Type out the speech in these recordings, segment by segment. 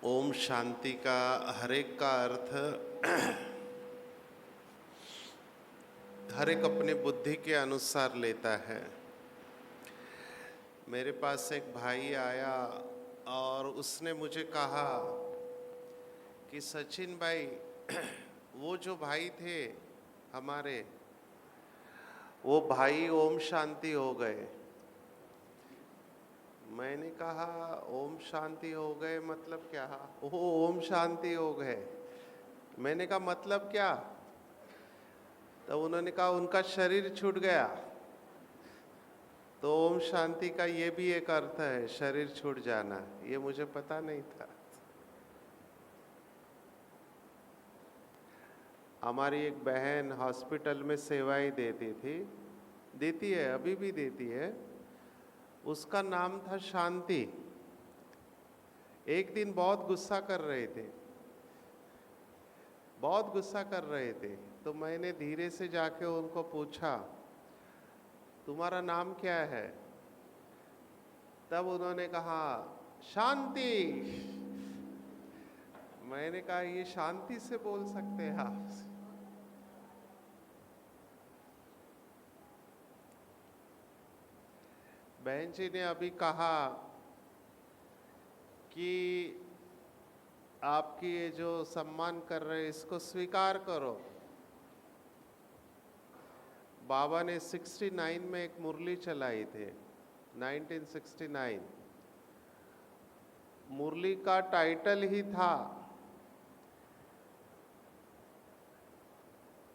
ओम शांति का हर एक का अर्थ हर एक अपनी बुद्धि के अनुसार लेता है। मेरे पास एक भाई आया और उसने मुझे कहा कि सचिन भाई वो जो भाई थे हमारे, वो भाई ओम शांति हो गए। मैंने कहा ओम शांति हो गए मतलब क्या? वो ओम शांति हो गए। मैंने कहा मतलब क्या? तो उन्होंने कहा उनका शरीर छूट गया। तो ओम शांति का ये भी एक अर्थ है, शरीर छूट जाना। ये मुझे पता नहीं था। हमारी एक बहन हॉस्पिटल में सेवाएं देती है, अभी भी देती है। उसका नाम था शांति। एक दिन बहुत गुस्सा कर रहे थे, तो मैंने धीरे से जाके उनको पूछा तुम्हारा नाम क्या है? तब उन्होंने कहा शांति। मैंने कहा ये शांति से बोल सकते हैं आप? बहन जी ने अभी कहा कि आपकी ये जो सम्मान कर रहे हैं इसको स्वीकार करो। बाबा ने 69 में एक मुरली चलाई थी, 1969। मुरली का टाइटल ही था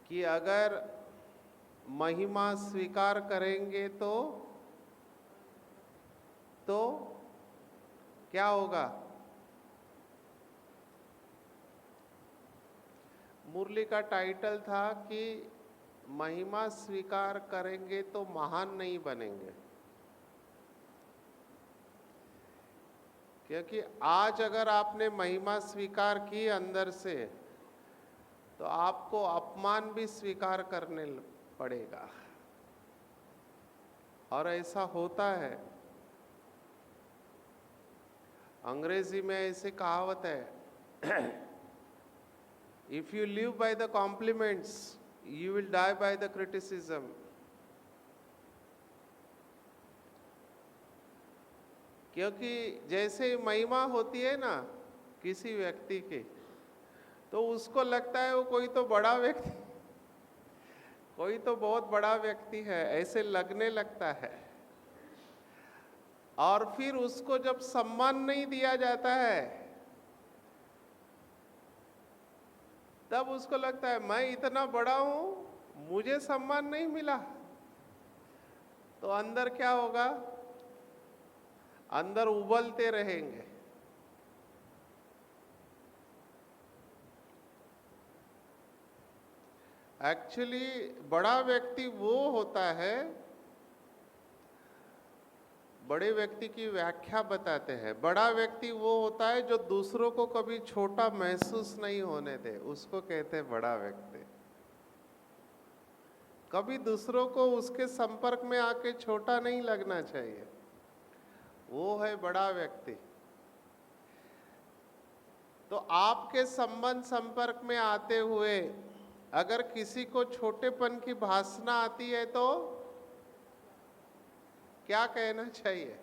कि अगर महिमा स्वीकार करेंगे तो क्या होगा? मुरली का टाइटल था कि महिमा स्वीकार करेंगे तो महान नहीं बनेंगे। क्योंकि आज अगर आपने महिमा स्वीकार की अंदर से, तो आपको अपमान भी स्वीकार करने पड़ेगा। और ऐसा होता है। अंग्रेजी में ऐसी कहावत है, if you live by the compliments you will die by the criticism. क्योंकि जैसे महिमा होती है ना किसी व्यक्ति की, तो उसको लगता है वो कोई तो बहुत बड़ा व्यक्ति है, ऐसे लगने लगता है। और फिर उसको जब सम्मान नहीं दिया जाता है, तब उसको लगता है मैं इतना बड़ा हूं, मुझे सम्मान नहीं मिला। तो अंदर क्या होगा? अंदर उबलते रहेंगे। एक्चुअली बड़ा व्यक्ति वो होता है, बड़े व्यक्ति की व्याख्या बताते हैं। बड़ा व्यक्ति वो होता है जो दूसरों को कभी छोटा महसूस नहीं होने दे, उसको कहते हैं बड़ा व्यक्ति। कभी दूसरों को उसके संपर्क में आके छोटा नहीं लगना चाहिए, वो है बड़ा व्यक्ति। तो आपके संबंध संपर्क में आते हुए अगर किसी को छोटेपन की भासना आती है तो क्या कहना चाहिए?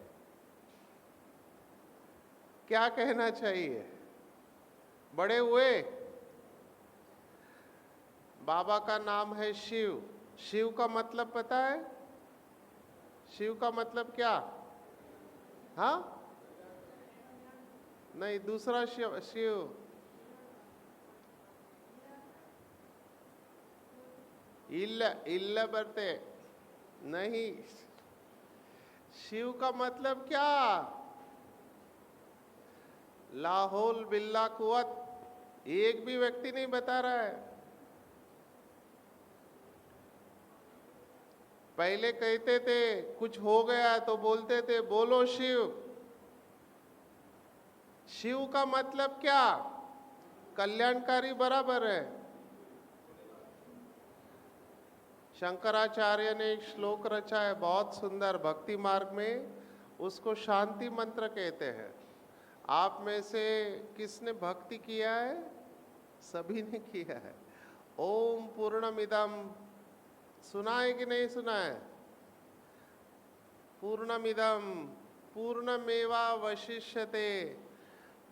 क्या कहना चाहिए? बड़े हुए। बाबा का नाम है शिव। शिव का मतलब पता है? शिव का मतलब क्या? हाँ, नहीं, दूसरा शिव। इल्ल बरते नहीं। शिव का मतलब क्या? लाहौल बिल्ला कुवत। एक भी व्यक्ति नहीं बता रहा है। पहले कहते थे कुछ हो गया तो बोलते थे बोलो शिव। शिव का मतलब क्या? कल्याणकारी बराबर है। शंकराचार्य ने एक श्लोक रचा है बहुत सुंदर, भक्ति मार्ग में उसको शांति मंत्र कहते हैं। आप में से किसने भक्ति किया है? सभी ने किया है। ओम पूर्णमिदम सुना है कि नहीं सुना है? पूर्णमिदम पूर्णमेवावशिष्यते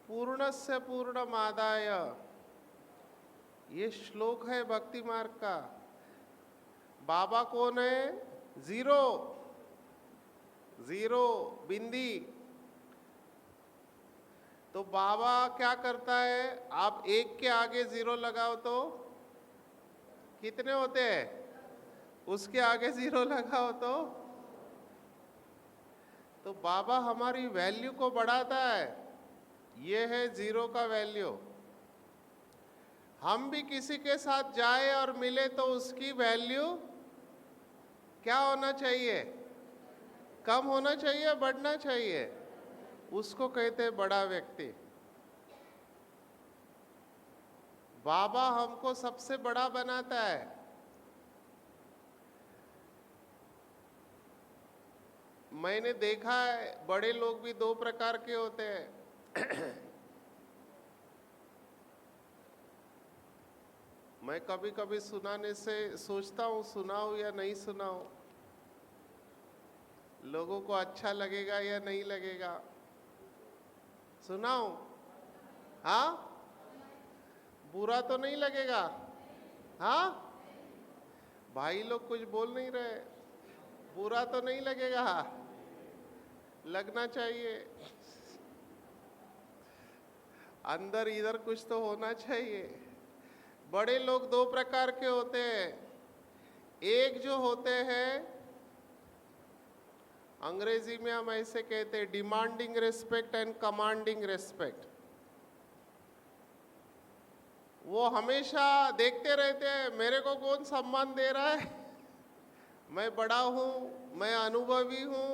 पूर्णस्य पूर्णमादाय, ये श्लोक है भक्ति मार्ग का। बाबा कौन है? जीरो, जीरो बिंदी। तो बाबा क्या करता है? आप एक के आगे जीरो लगाओ तो कितने होते हैं? उसके आगे जीरो लगाओ तो बाबा हमारी वैल्यू को बढ़ाता है। ये है जीरो का वैल्यू। हम भी किसी के साथ जाए और मिले तो उसकी वैल्यू क्या होना चाहिए? कम होना चाहिए, बढ़ना चाहिए। उसको कहते हैं बड़ा व्यक्ति। बाबा हमको सबसे बड़ा बनाता है। मैंने देखा है बड़े लोग भी दो प्रकार के होते हैं। मैं कभी कभी सुनाने से सोचता हूँ सुनाऊं या नहीं सुनाऊं, लोगों को अच्छा लगेगा या नहीं लगेगा। सुनाऊं? हाँ, बुरा तो नहीं लगेगा? हाँ, भाई लोग कुछ बोल नहीं रहे। बुरा तो नहीं लगेगा? लगना चाहिए। अंदर इधर कुछ तो होना चाहिए। बड़े लोग दो प्रकार के होते हैं। एक जो होते हैं, अंग्रेजी में हम ऐसे कहते हैं demanding respect and commanding respect. वो हमेशा देखते रहते हैं मेरे को कौन सम्मान दे रहा है, मैं बड़ा हूं, मैं अनुभवी हूं,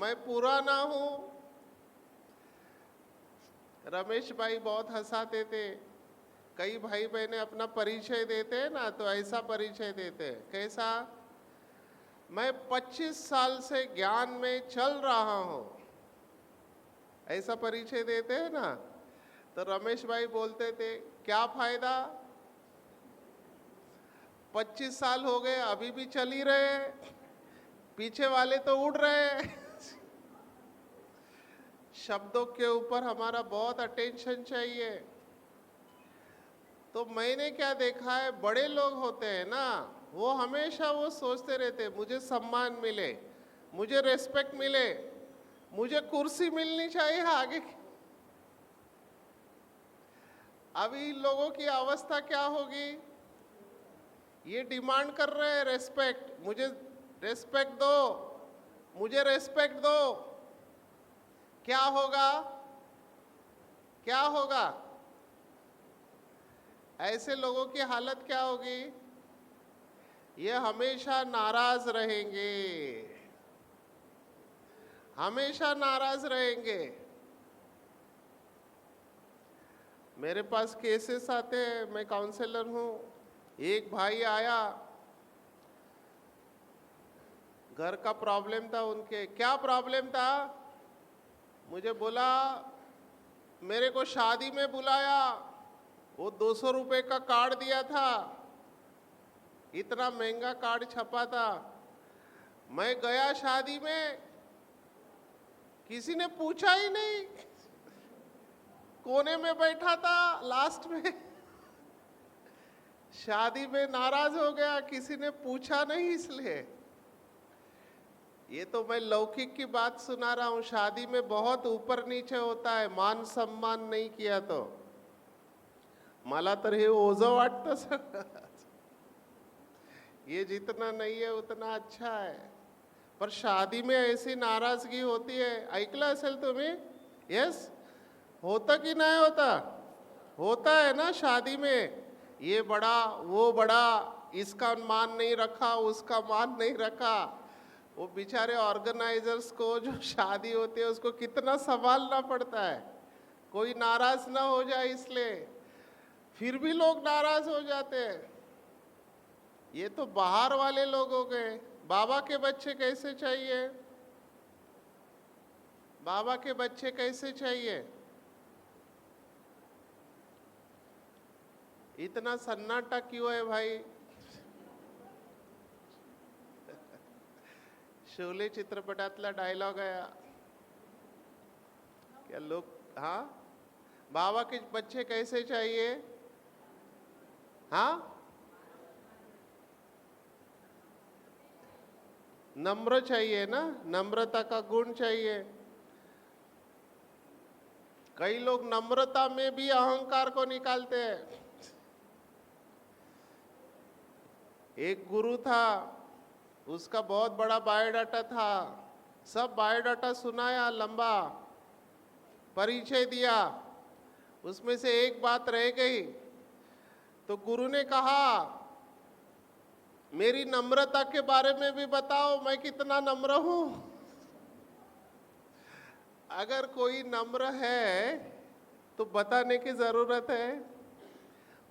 मैं पुराना हूं। रमेश भाई बहुत हंसाते थे। कई भाई बहने अपना परिचय देते हैं ना, तो ऐसा परिचय देते हैं। कैसा? मैं 25 साल से ज्ञान में चल रहा हूं, ऐसा परिचय देते हैं ना। तो रमेश भाई बोलते थे क्या फायदा, 25 साल हो गए अभी भी चल ही रहे, पीछे वाले तो उड़ रहे। शब्दों के ऊपर हमारा बहुत अटेंशन चाहिए। तो मैंने क्या देखा है, बड़े लोग होते हैं ना, वो हमेशा वो सोचते रहते मुझे सम्मान मिले, मुझे रेस्पेक्ट मिले, मुझे कुर्सी मिलनी चाहिए आगे की। अभी लोगों की अवस्था क्या होगी? ये डिमांड कर रहे हैं रेस्पेक्ट, मुझे रेस्पेक्ट दो, मुझे रेस्पेक्ट दो। क्या होगा? क्या होगा? ऐसे लोगों की हालत क्या होगी? ये हमेशा नाराज रहेंगे, हमेशा नाराज रहेंगे। मेरे पास केसेस आते हैं, मैं काउंसलर हूँ। एक भाई आया, घर का प्रॉब्लम था उनके। क्या प्रॉब्लम था? मुझे बोला मेरे को शादी में बुलाया, वो 200 रुपए का कार्ड दिया था, इतना महंगा कार्ड छपा था। मैं गया शादी में, किसी ने पूछा ही नहीं, कोने में बैठा था लास्ट में। शादी में नाराज हो गया, किसी ने पूछा नहीं इसलिए। ये तो मैं लौकिक की बात सुना रहा हूं। शादी में बहुत ऊपर नीचे होता है, मान सम्मान नहीं किया तो। मला तर हे ओझं वाटतं सर। ये जितना नहीं है उतना अच्छा है, पर शादी में ऐसी नाराजगी होती है। ऐकलं असेल तुम्ही? यस, होता कि नहीं होता? होता है ना शादी में। ये बड़ा, वो बड़ा, इसका मान नहीं रखा, उसका मान नहीं रखा। वो बेचारे ऑर्गेनाइजर्स को, जो शादी होती है उसको कितना संभालना पड़ता है, कोई नाराज ना हो जाए इसलिए। फिर भी लोग नाराज हो जाते हैं। ये तो बाहर वाले लोग हो गए। बाबा के बच्चे कैसे चाहिए? बाबा के बच्चे कैसे चाहिए? इतना सन्नाटा क्यों है भाई? शोले चित्रपटातला डायलॉग आहे क्या लोग? हाँ, बाबा के बच्चे कैसे चाहिए? हाँ, नम्र चाहिए ना, नम्रता का गुण चाहिए। कई लोग नम्रता में भी अहंकार को निकालते हैं। एक गुरु था, उसका बहुत बड़ा बायोडाटा था, सब बायोडाटा सुनाया, लंबा परिचय दिया, उसमें से एक बात रह गई। तो गुरु ने कहा, मेरी नम्रता के बारे में भी बताओ, मैं कितना नम्र हूं। अगर कोई नम्र है तो बताने की जरूरत है,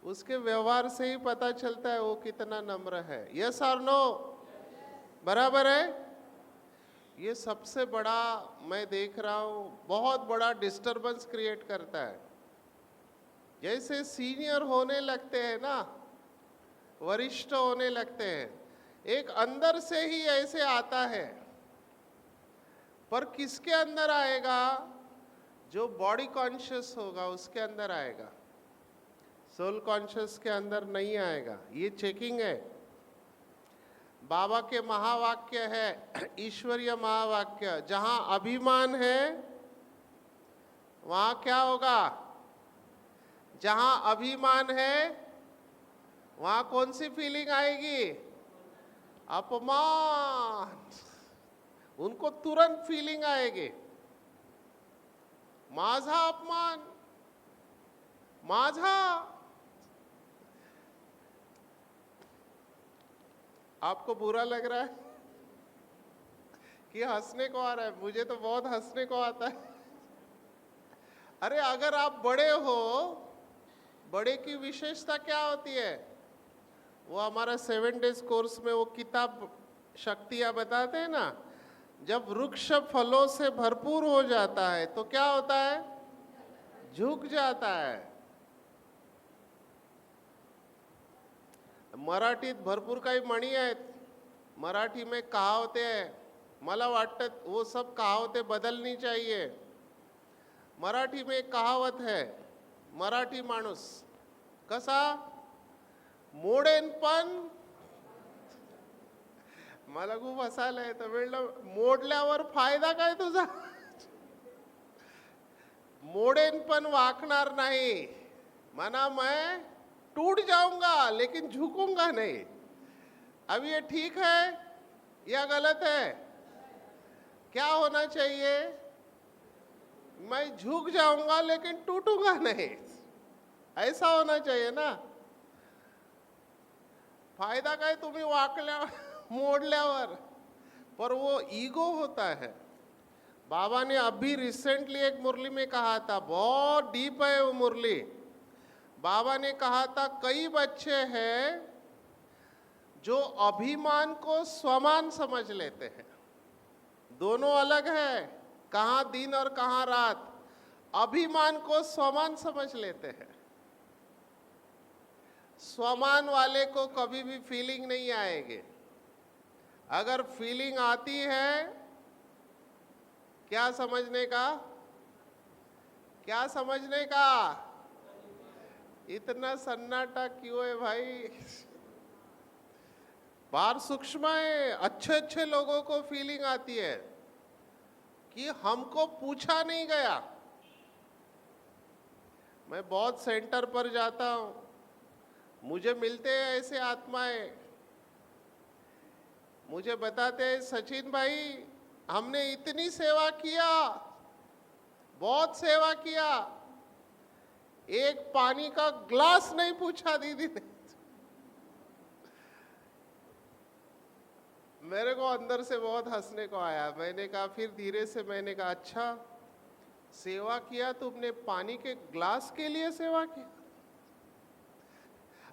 उसके व्यवहार से ही पता चलता है वो कितना नम्र है। यस और नो? बराबर है। ये सबसे बड़ा मैं देख रहा हूं, बहुत बड़ा डिस्टरबेंस क्रिएट करता है। जैसे सीनियर होने लगते हैं ना, वरिष्ठ होने लगते हैं, एक अंदर से ही ऐसे आता है, पर किसके अंदर आएगा? जो बॉडी कॉन्शियस होगा उसके अंदर आएगा, सोल कॉन्शियस के अंदर नहीं आएगा। ये चेकिंग है। बाबा के महावाक्य है, ईश्वरीय महावाक्य, जहां अभिमान है वहां क्या होगा? जहां अभिमान है वहां कौन सी फीलिंग आएगी? अपमान। उनको तुरंत फीलिंग आएगी, माझा अपमान, माझा। आपको बुरा लग रहा है कि हंसने को आ रहा है? मुझे तो बहुत हंसने को आता है। अरे अगर आप बड़े हो, बड़े की विशेषता क्या होती है? वो हमारा 7 डेज कोर्स में वो किताब शक्तियां बताते हैं ना, जब वृक्ष फलों से भरपूर हो जाता है तो क्या होता है? झुक जाता है। मराठीत भरपूर काही म्हणी आहेत, मराठी में कहावते हैं, मला वाटतं वो सब कहावतें बदलनी चाहिए। मराठी में एक कहावत है, मराठी माणूस कसा मोडेन पण, मला खूप हसायला येतं, म्हणलं मोडल्यावर फायदा काय तुझा? मोडेन पण वाकणार नाही, मना मैं टूट जाऊंगा लेकिन झुकूंगा नहीं। अब ये ठीक है या गलत है? क्या होना चाहिए? मैं झुक जाऊंगा लेकिन टूटूंगा नहीं, ऐसा होना चाहिए ना। फायदा काय तुम्ही वाकल्या मोडल्यावर? पर वो ईगो होता है। बाबा ने अभी रिसेंटली एक मुरली में कहा था, बहुत डीप है वो मुरली। बाबा ने कहा था, कई बच्चे हैं जो अभिमान को स्वमान समझ लेते हैं। दोनों अलग है, कहाँ दिन और कहाँ रात। अभिमान को स्वमान समझ लेते हैं। स्वमान वाले को कभी भी फीलिंग नहीं आएगी। अगर फीलिंग आती है, क्या समझने का? क्या समझने का? इतना सन्नाटा क्यों है भाई? बाहर सूक्ष्म है। अच्छे अच्छे लोगों को फीलिंग आती है कि हमको पूछा नहीं गया। मैं बहुत सेंटर पर जाता हूं, मुझे मिलते हैं ऐसे आत्माएं, मुझे बताते हैं, सचिन भाई हमने इतनी सेवा किया, बहुत सेवा किया, एक पानी का ग्लास नहीं पूछा दीदी ने। मेरे को अंदर से बहुत हंसने को आया। मैंने कहा, फिर धीरे से मैंने कहा, अच्छा सेवा किया तुमने, पानी के ग्लास के लिए सेवा की?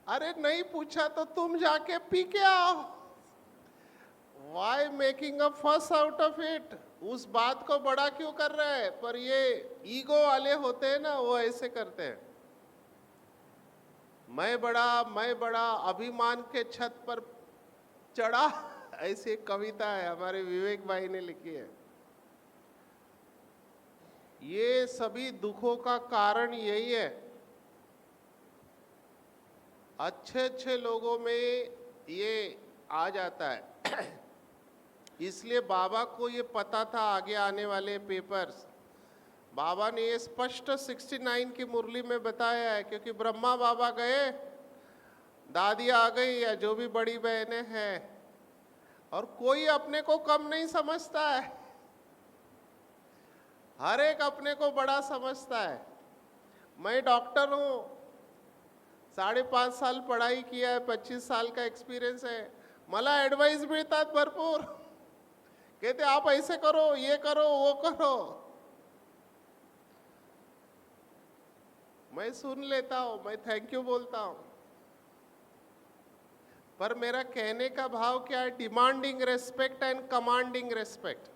अरे नहीं पूछा तो तुम जाके पी के आओ। वाई मेकिंग अ फस आउट ऑफ इट? उस बात को बड़ा क्यों कर रहे हैं? पर ये ईगो वाले होते हैं ना, वो ऐसे करते हैं। मैं बड़ा अभिमान के छत पर चढ़ा, ऐसी एक कविता है हमारे विवेक भाई ने लिखी है। ये सभी दुखों का कारण यही है, अच्छे अच्छे लोगों में ये आ जाता है। इसलिए बाबा को ये पता था आगे आने वाले पेपर्स। बाबा ने ये स्पष्ट 69 की मुरली में बताया है, क्योंकि ब्रह्मा बाबा गए, दादी आ गई या जो भी बड़ी बहनें हैं, और कोई अपने को कम नहीं समझता है, हर एक अपने को बड़ा समझता है। मैं डॉक्टर हूँ, 5.5 साल पढ़ाई किया है, 25 साल का एक्सपिरियन्स है, मला ॲडवाइस मिळतात भरपूर, कहते आप ऐसे करो, ये करो, वो करो, मैं सुन लेता हूँ, मैं थैंक यू बोलता हूँ, पर मेरा कहने का भाव क्या है, demanding respect and commanding respect.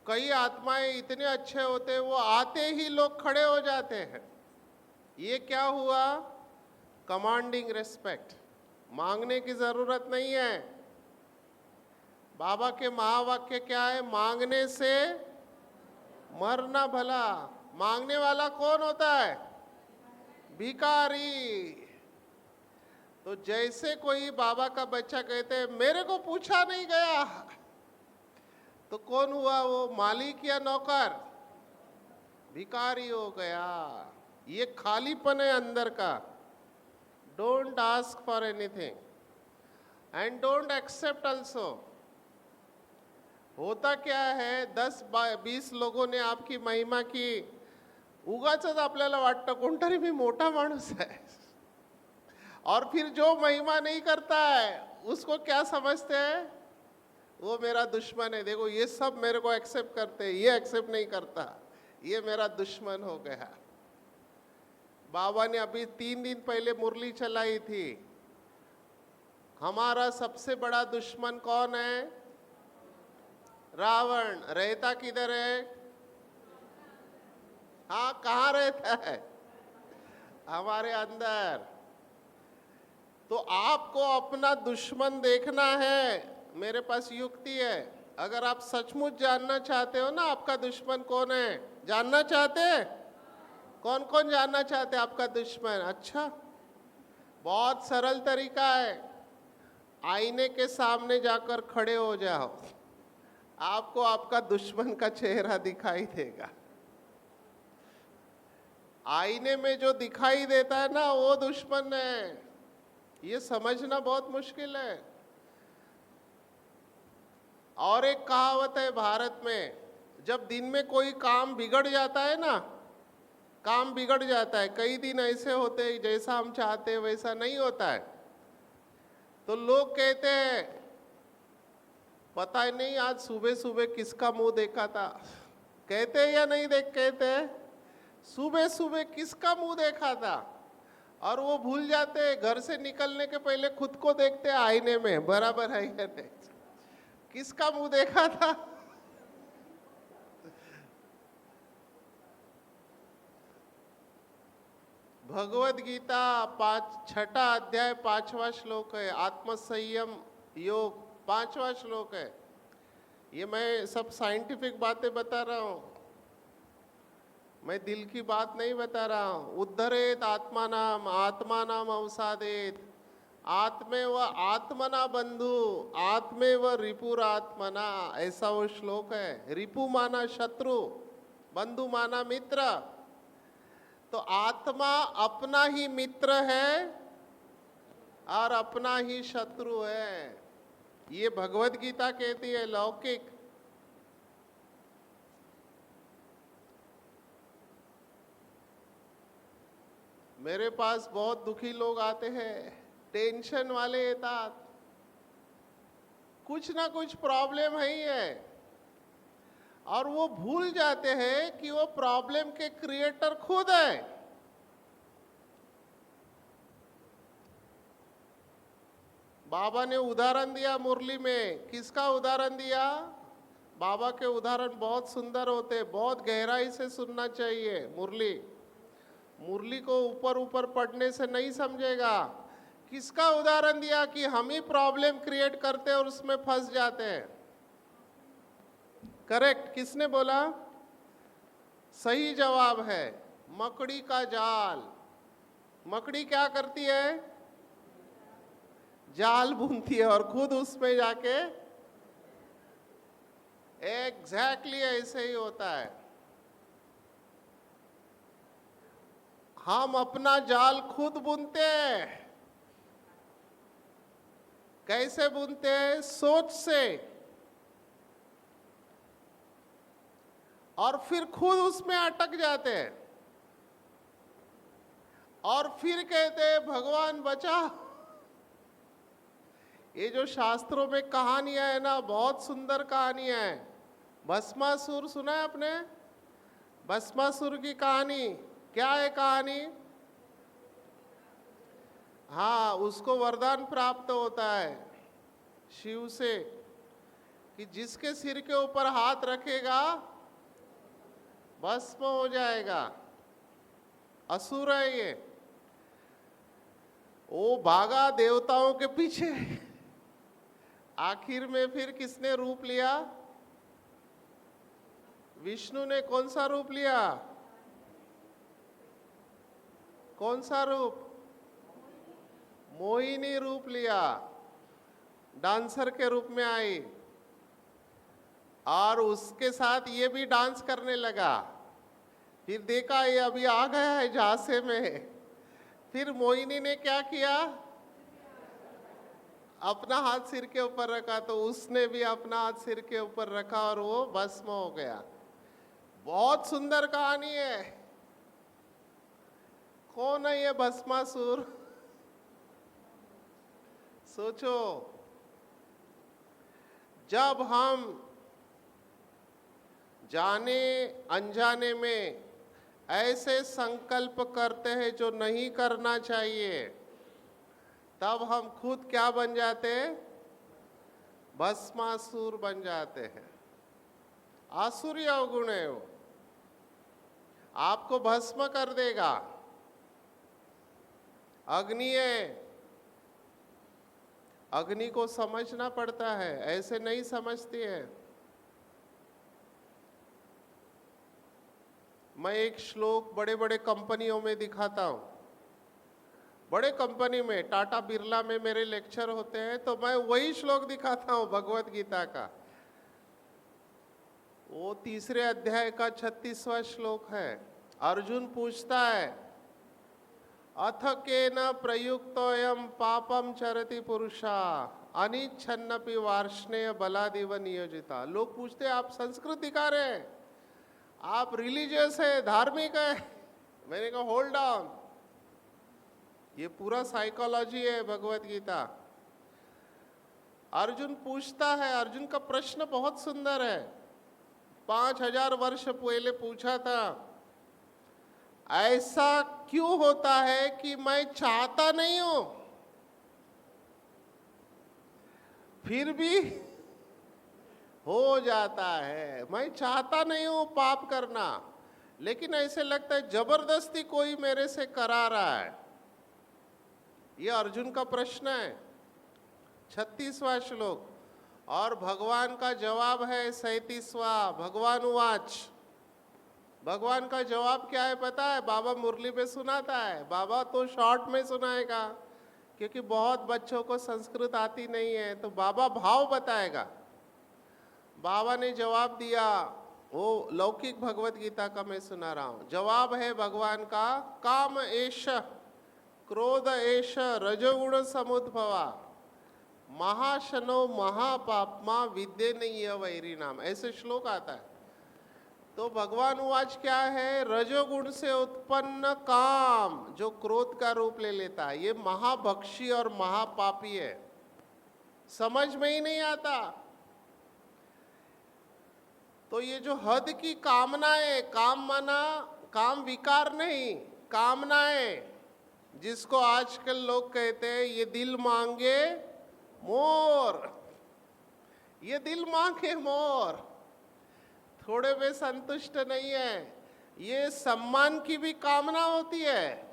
कई आत्माएं इतने अच्छे होते हैं, वो आते ही लोग खड़े हो जाते हैं, ये क्या हुआ, कमांडिंग रेस्पेक्ट। मांगने की जरूरत नहीं है। बाबा के महावाक्य क्या है, मांगने से मरना भला। मांगने वाला कौन होता है, भिखारी। तो जैसे कोई बाबा का बच्चा कहते हैं मेरे को पूछा नहीं गया, तो कौन हुआ वो, मालिक या नौकर, भिखारी हो गया। ये खालीपन है अंदर का। Don't ask for anything and don't accept also. होता क्या है, 10-20 लोगों ने आपकी महिमा की, उगाचच आपल्याला वाटतं कोणतरी मी मोठा माणूस है, और फिर जो महिमा नहीं करता है उसको क्या समझते हैं, वो मेरा दुश्मन है। देखो ये सब मेरे को एक्सेप्ट करते हैं, ये एक्सेप्ट नहीं करता, ये मेरा दुश्मन हो गया। बाबा ने अभी 3 दिन पहले मुरली चलाई थी, हमारा सबसे बड़ा दुश्मन कौन है, रावण। रहता किधर है, हाँ कहाँ रहता है, हमारे अंदर। तो आपको अपना दुश्मन देखना है। मेरे पास युक्ति है, अगर आप सचमुच जानना चाहते हो ना आपका दुश्मन कौन है, जानना चाहते हैं, कौन कौन जानना चाहते हैं आपका दुश्मन, अच्छा बहुत सरल तरीका है, आईने के सामने जाकर खड़े हो जाओ, आपको आपका दुश्मन का चेहरा दिखाई देगा। आईने में जो दिखाई देता है ना वो दुश्मन है, ये समझना बहुत मुश्किल है। और एक कहावत है भारत में, जब दिन में कोई काम बिगड़ जाता है ना, काम बिगड़ जाता है, कई दिन ऐसे होते हैं जैसा हम चाहते हैं वैसा नहीं होता है, तो लोग कहते हैं पता ही नहीं आज सुबह सुबह किसका मुंह देखा था, कहते हैं या नहीं देख, कहते हैं सुबह सुबह किसका मुंह देखा था, और वो भूल जाते हैं, घर से निकलने के पहले खुद को देखते हैं आईने में, बराबर है या नहीं, किसका मुंह देखा था। भगवत गीता 6ठा अध्याय 5वां श्लोक है, आत्मसंयम योग 5वां श्लोक है। ये मैं सब साइंटिफिक बातें बता रहा हूं, मैं दिल की बात नहीं बता रहा हूं। उद्धरेत आत्मानाम अवसादेत, आत्मे व आत्मना बंधु, आत्मे व रिपुर आत्मना, ऐसा वो श्लोक है। रिपु माना शत्रु, बंधु माना मित्र। तो आत्मा अपना ही मित्र है और अपना ही शत्रु है, ये भगवत गीता कहती है। लौकिक मेरे पास बहुत दुखी लोग आते हैं, टेंशन वाले येतात, कुछ ना कुछ प्रॉब्लम है ही है, और वो भूल जाते हैं कि वो प्रॉब्लम के क्रिएटर खुद है। बाबा ने उदाहरण दिया मुरली में, किसका उदाहरण दिया, बाबा के उदाहरण बहुत सुंदर होते, बहुत गहराई से सुनना चाहिए मुरली। मुरली को ऊपर ऊपर पढ़ने से नहीं समझेगा। किसका उदाहरण दिया कि हम ही प्रॉब्लम क्रिएट करते हैं और उसमें फंस जाते हैं। करेक्ट, किसने बोला? सही जवाब है मकड़ी का जाल। मकड़ी क्या करती है? जाल बुनती है और खुद उसमें जाके, एग्जैक्टली ऐसे ही होता है। हम अपना जाल खुद बुनते हैं। कैसे बुनते हैं? सोच से, और फिर खुद उसमें अटक जाते हैं और फिर कहते हैं भगवान बचा। ये जो शास्त्रों में कहानियां है ना, बहुत सुंदर कहानियां हैं। भस्मासुर सुना है आपने? भस्मासुर की कहानी क्या है? कहानी, हाँ, उसको वरदान प्राप्त होता है शिव से कि जिसके सिर के ऊपर हाथ रखेगा भस्म हो जाएगा। असुर है ये। वो भागा देवताओं के पीछे। आखिर में फिर किसने रूप लिया? विष्णु ने कौन सा रूप लिया? कौन सा रूप? मोहिनी रूप लिया। डांसर के रूप में आई और उसके साथ ये भी डांस करने लगा। फिर देखा ये अभी आ गया है झांसे में। फिर मोहिनी ने क्या किया? अपना हाथ सिर के ऊपर रखा, तो उसने भी अपना हाथ सिर के ऊपर रखा और वो भस्म हो गया। बहुत सुंदर कहानी है। कौन है ये भस्मासुर? सोचो, जब हम जाने अनजाने में ऐसे संकल्प करते हैं जो नहीं करना चाहिए, तब हम खुद क्या बन जाते हैं? भस्मासुर बन जाते हैं। आसुरी अवगुण है वो, आपको भस्म कर देगा। अग्नि है, अग्नि को समझना पड़ता है, ऐसे नहीं समझती है। मैं एक श्लोक बड़े बड़े कंपनियों में दिखाता हूं। बड़े कंपनी में, टाटा बिरला में मेरे लेक्चर होते हैं, तो मैं वही श्लोक दिखाता हूं भगवत गीता का। वो 3 अध्याय का 36वां श्लोक है। अर्जुन पूछता है, अथ केन प्रयुक्तोयम पापम चरति पुरुषा अनिच्छन्नपि वार्ष्णेय बलादिव नियोजिता। लोग पूछते हैं आप संस्कृतिकार हैं, आप रिलीजियस है, धार्मिक है। मैंने कहा होल्ड डाउन, ये पूरा साइकोलॉजी है भगवत गीता। अर्जुन पूछता है, अर्जुन का प्रश्न बहुत सुंदर है, 5000 वर्ष पहले पूछा था। ऐसा क्यों होता है कि मैं चाहता नहीं हूं फिर भी हो जाता है? मैं चाहता नहीं हूं पाप करना, लेकिन ऐसे लगता है जबरदस्ती कोई मेरे से करा रहा है। ये अर्जुन का प्रश्न है, 36वां श्लोक। और भगवान का जवाब है 37वां। भगवान उवाच, भगवान का जवाब क्या है पता है? बाबा मुरली में सुनाता है। बाबा तो शॉर्ट में सुनाएगा क्योंकि बहुत बच्चों को संस्कृत आती नहीं है, तो बाबा भाव बताएगा। बाबा ने जवाब दिया, वो लौकिक भगवत गीता का मैं सुना रहा हूं। जवाब है भगवान का, काम एष क्रोध एष रजोगुण समुद्भवा महाशनो महापापमा विद्ये नहीं वैरी नाम, ऐसे श्लोक आता है। तो भगवान वाच क्या है? रजोगुण से उत्पन्न काम जो क्रोध का रूप ले लेता है, ये महाभक्षी और महापापी है। समझ में ही नहीं आता। तो ये जो हद की कामनाएं, काम माना काम विकार नहीं, कामनाएं, जिसको आजकल लोग कहते हैं ये दिल मांगे मोर, ये दिल मांगे मोर, थोड़े में संतुष्ट नहीं है। ये सम्मान की भी कामना होती है।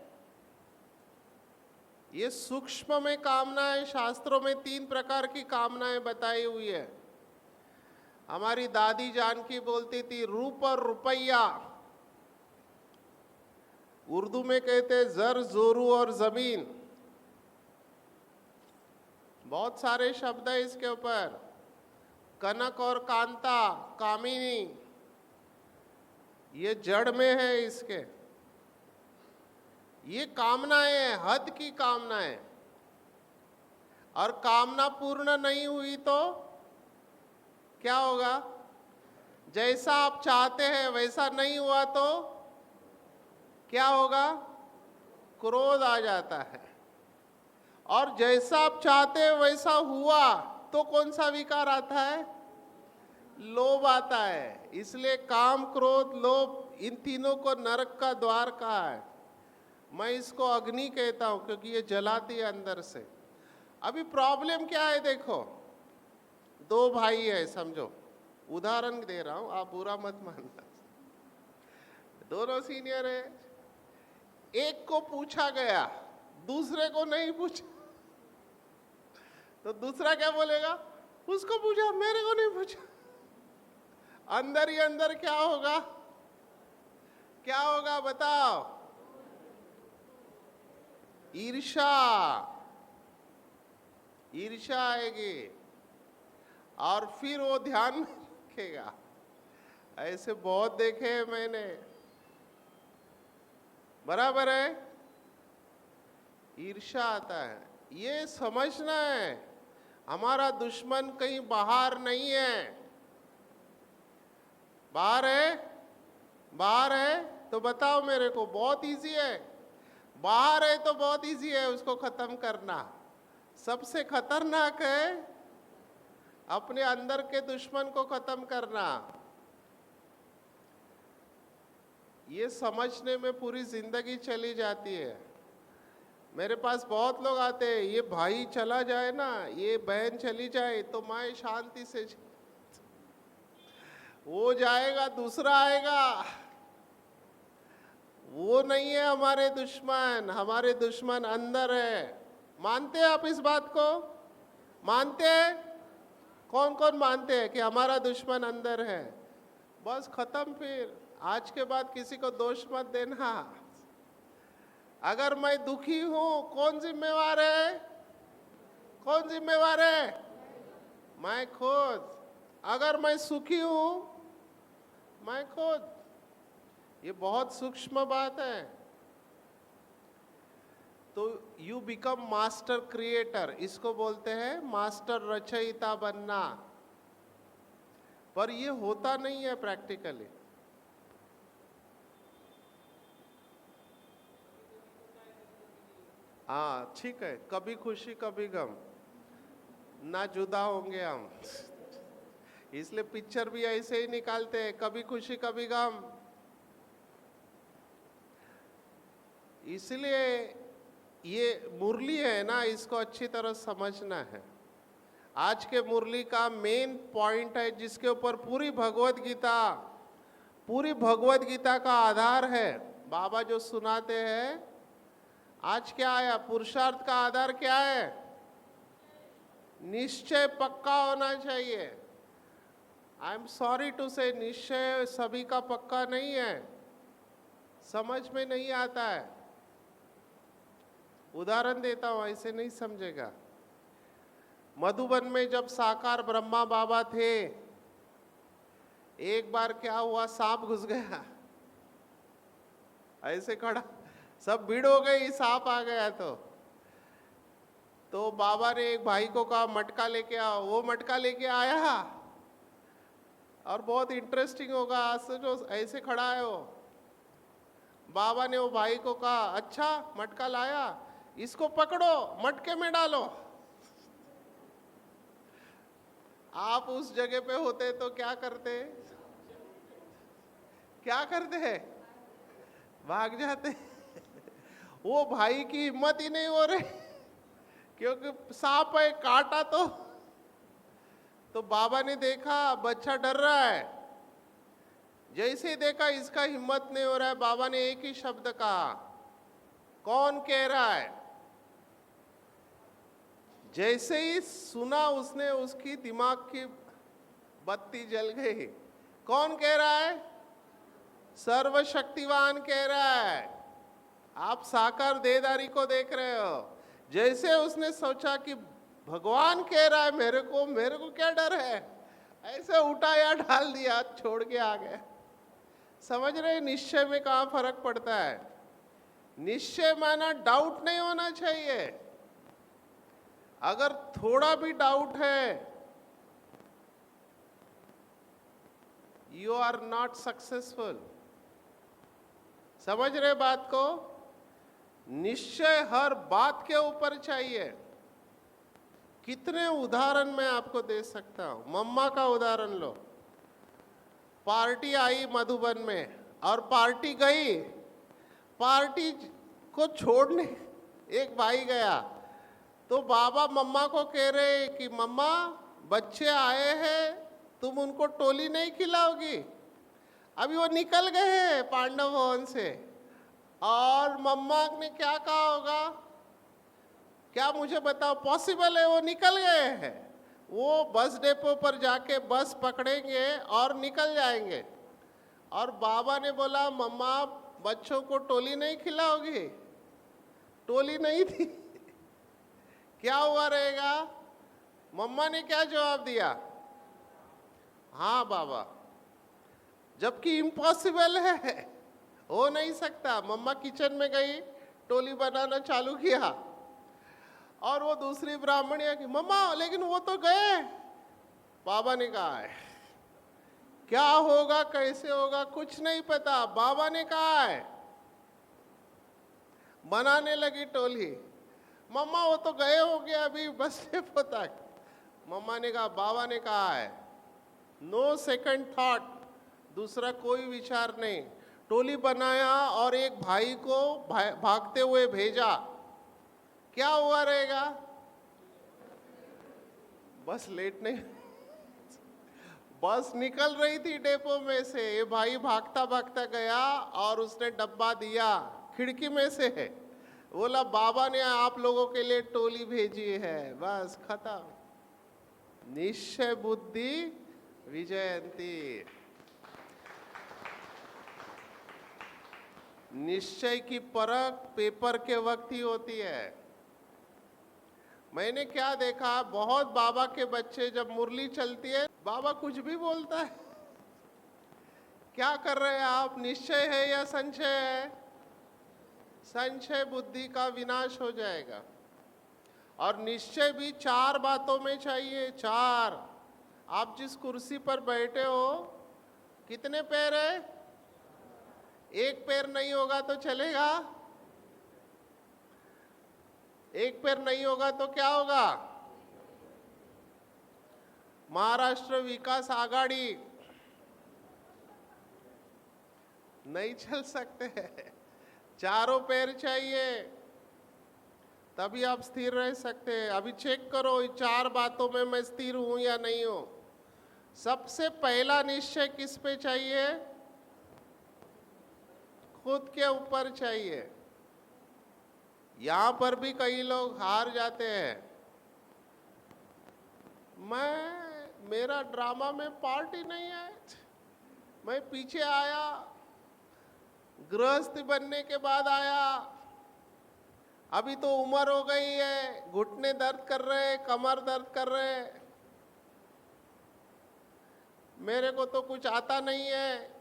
ये सूक्ष्म में कामनाएं, शास्त्रों में 3 प्रकार की कामनाएं बताई हुई है। हमारी दादी जानकी बोलती थी रूप और रुपया, उर्दू में कहते जर, जोरू और जमीन। बहुत सारे शब्द है इसके ऊपर। कनक और कांता, कामिनी, ये जड़ में है इसके। ये कामनाएं हैं, हद की कामनाएं। और कामना पूर्ण नहीं हुई तो क्या होगा? जैसा आप चाहते हैं वैसा नहीं हुआ तो क्या होगा? क्रोध आ जाता है। और जैसा आप चाहते हैं वैसा हुआ तो कौन सा विकार आता है? लोभ आता है। इसलिए काम, क्रोध, लोभ, इन तीनों को नरक का द्वार कहा है। मैं इसको अग्नि कहता हूं क्योंकि ये जलाती है अंदर से। अभी प्रॉब्लम क्या है देखो, 2 भाई है समझो, उदाहरण दे रहा हूं, आप बुरा मत मानना। दोनों सीनियर है। एक को पूछा गया, दूसरे को नहीं पूछा, तो दूसरा क्या बोलेगा? उसको पूछा, मेरे को नहीं पूछा। अंदर ही अंदर क्या होगा? क्या होगा बताओ? ईर्ष्या, ईर्ष्या आएगी। और फिर वो ध्यान में रखेगा। ऐसे बहुत देखे हैं मैंने। बराबर है? ईर्ष्या आता है। ये समझना है हमारा दुश्मन कहीं बाहर नहीं है। बाहर है? बाहर है तो बताओ मेरे को। बहुत इजी है। बाहर है तो बहुत इजी है उसको खत्म करना। सबसे खतरनाक है अपने अंदर के दुश्मन को खत्म करना। ये समझने में पूरी जिंदगी चली जाती है। मेरे पास बहुत लोग आते हैं, ये भाई चला जाए ना, ये बहन चली जाए तो मैं शांति से, वो जाएगा दूसरा आएगा। वो नहीं है हमारे दुश्मन, हमारे दुश्मन अंदर है। मानते हैं आप इस बात को? मानते हैं? कौन कौन मानते हैं कि हमारा दुश्मन अंदर है? बस खत्म। फिर आज के बाद किसी को दोष मत देना। अगर मैं दुखी हूं, कौन जिम्मेवार है? कौन जिम्मेवार है? मैं खुद। अगर मैं सुखी हूं, मैं खुद। ये बहुत सूक्ष्म बात है। तो यू बिकम मास्टर क्रिएटर, इसको बोलते हैं मास्टर रचयिता बनना। पर ये होता नहीं है प्रैक्टिकली। हाँ ठीक है, कभी खुशी कभी गम, ना जुदा होंगे हम। इसलिए पिक्चर भी ऐसे ही निकालते हैं, कभी खुशी कभी गम। इसलिए ये मुरली है ना, इसको अच्छी तरह समझना है। आज के मुरली का मेन पॉइंट है, जिसके ऊपर पूरी भगवत गीता का आधार है। बाबा जो सुनाते हैं, आज क्या आया? पुरुषार्थ का आधार क्या है? निश्चय पक्का होना चाहिए। आई एम सॉरी टू से, निश्चय सभी का पक्का नहीं है, समझ में नहीं आता है। उदाहरण देता हूं, ऐसे नहीं समझेगा। मधुबन में जब साकार ब्रह्मा बाबा थे, एक बार क्या हुआ, सांप घुस गया। ऐसे खड़ा, सब भीड़ हो गई, सांप आ गया। तो बाबा ने एक भाई को कहा मटका लेके आओ। वो मटका लेके आया। और बहुत इंटरेस्टिंग होगा, आज से जो ऐसे खड़ा है वो। बाबा ने वो भाई को कहा, अच्छा मटका लाया, इसको पकड़ो, मटके में डालो। आप उस जगह पे होते तो क्या करते? क्या करते? भाग जाते। वो भाई की हिम्मत ही नहीं हो रही, क्योंकि सांप है, काटा तो बाबा ने देखा बच्चा डर रहा है, जैसे ही देखा इसका हिम्मत नहीं हो रहा है, बाबा ने एक ही शब्द कहा, कौन कह रहा है? जैसे ही सुना उसने, उसकी दिमाग की बत्ती जल गई। कौन कह रहा है? सर्वशक्तिवान कह रहा है। आप साकार देहधारी को देख रहे हो। जैसे उसने सोचा कि भगवान कह रहा है मेरे को क्या डर है, ऐसे उठाया, डाल दिया, छोड़ के आ गया। समझ रहे निश्चय में कहाँ फर्क पड़ता है? निश्चय माना डाउट नहीं होना चाहिए। अगर थोड़ा भी डाउट है, यू आर नॉट सक्सेसफुल। समझ रहे बात को? निश्चय हर बात के ऊपर चाहिए। कितने उदाहरण मैं आपको दे सकता हूं। मम्मा का उदाहरण लो। पार्टी आई मधुबन में और पार्टी गई, पार्टी को छोड़ने एक भाई गया तो बाबा मम्मा को कह रहे कि मम्मा बच्चे आए हैं, तुम उनको टोली नहीं खिलाओगी। अभी वो निकल गए हैं पांडव भवन से, और मम्मा ने क्या कहा होगा, क्या मुझे बताओ? पॉसिबल है वो निकल गए हैं, वो बस डिपो पर जाके बस पकड़ेंगे और निकल जाएंगे। और बाबा ने बोला मम्मा बच्चों को टोली नहीं खिलाओगी? टोली नहीं थी। क्या हुआ रहेगा? मम्मा ने क्या जवाब दिया? हाँ बाबा, जबकि इम्पॉसिबल है, हो नहीं सकता। मम्मा किचन में गई, टोली बनाना चालू किया, और वो दूसरी ब्राह्मणी की मम्मा लेकिन वो तो गए। बाबा ने कहा है क्या होगा कैसे होगा कुछ नहीं पता, बाबा ने कहा है। बनाने लगी टोली। मम्मा वो तो गए होंगे अभी बस डिपो तक। मम्मा ने कहा बाबा ने कहा है, नो सेकंड थॉट, दूसरा कोई विचार नहीं। टोली बनाया और एक भाई को भागते हुए भेजा। क्या हुआ रहेगा? बस लेट नहीं, बस निकल रही थी डेपो में से, ये भाई भागता भागता गया और उसने डब्बा दिया खिड़की में से है, बोला बाबा ने आप लोगों के लिए टोली भेजी है। बस खत्म। निश्चय बुद्धि विजयंती। निश्चय की परख पेपर के वक्त ही होती है। मैंने क्या देखा, बहुत बाबा के बच्चे जब मुरली चलती है बाबा कुछ भी बोलता है। क्या कर रहे हैं आप? निश्चय है या संशय है? संशय बुद्धि का विनाश हो जाएगा। और निश्चय भी 4 बातों में चाहिए। 4। आप जिस कुर्सी पर बैठे हो कितने पैर है? एक पैर नहीं होगा तो चलेगा? एक पैर नहीं होगा तो क्या होगा? महाराष्ट्र विकास आघाड़ी नहीं चल सकते। चारों पैर चाहिए तभी आप स्थिर रह सकते हैं। अभी चेक करो 4 बातों में मैं स्थिर हूं या नहीं हूं। सबसे पहला निश्चय किस पे चाहिए? खुद के ऊपर चाहिए। यहां पर भी कई लोग हार जाते हैं। मेरा ड्रामा में पार्टी नहीं है, मैं पीछे आया, गृहस्थ बनने के बाद आया, अभी तो उम्र हो गई है, घुटने दर्द कर रहे, कमर दर्द कर रहे, मेरे को तो कुछ आता नहीं है,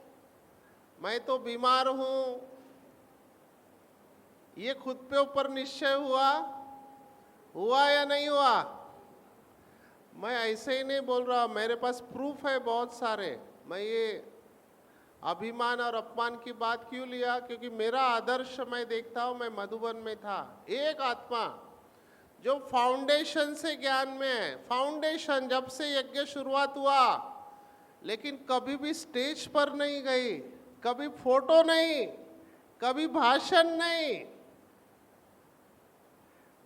मैं तो बीमार हूं। ये खुद पे ऊपर निश्चय हुआ या नहीं हुआ? मैं ऐसे ही नहीं बोल रहा, मेरे पास प्रूफ है बहुत सारे। मैं ये अभिमान और अपमान की बात क्यों लिया? क्योंकि मेरा आदर्श मैं देखता हूं, मैं मधुबन में था, एक आत्मा जो फाउंडेशन से ज्ञान में है। फाउंडेशन जब से यज्ञ शुरुआत हुआ, लेकिन कभी भी स्टेज पर नहीं गई, कभी फोटो नहीं, कभी भाषण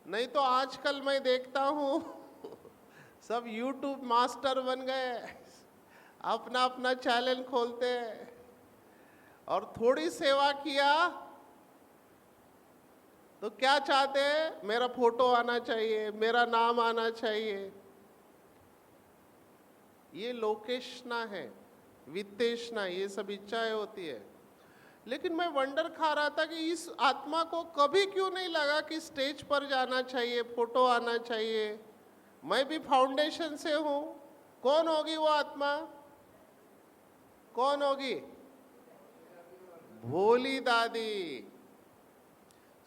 नहीं तो आजकल मैं देखता हूं सब यूट्यूब मास्टर बन गए, अपना अपना चैनल खोलते हैं, और थोड़ी सेवा किया तो क्या चाहते हैं, मेरा फोटो आना चाहिए, मेरा नाम आना चाहिए। ये लोकेशना है, वित्तेषणा, ये सब इच्छाएं होती है। लेकिन मैं वंडर खा रहा था कि इस आत्मा को कभी क्यों नहीं लगा कि स्टेज पर जाना चाहिए, फोटो आना चाहिए। मैं भी फाउंडेशन से हूं। कौन होगी वो आत्मा? कौन होगी? भोली दादी।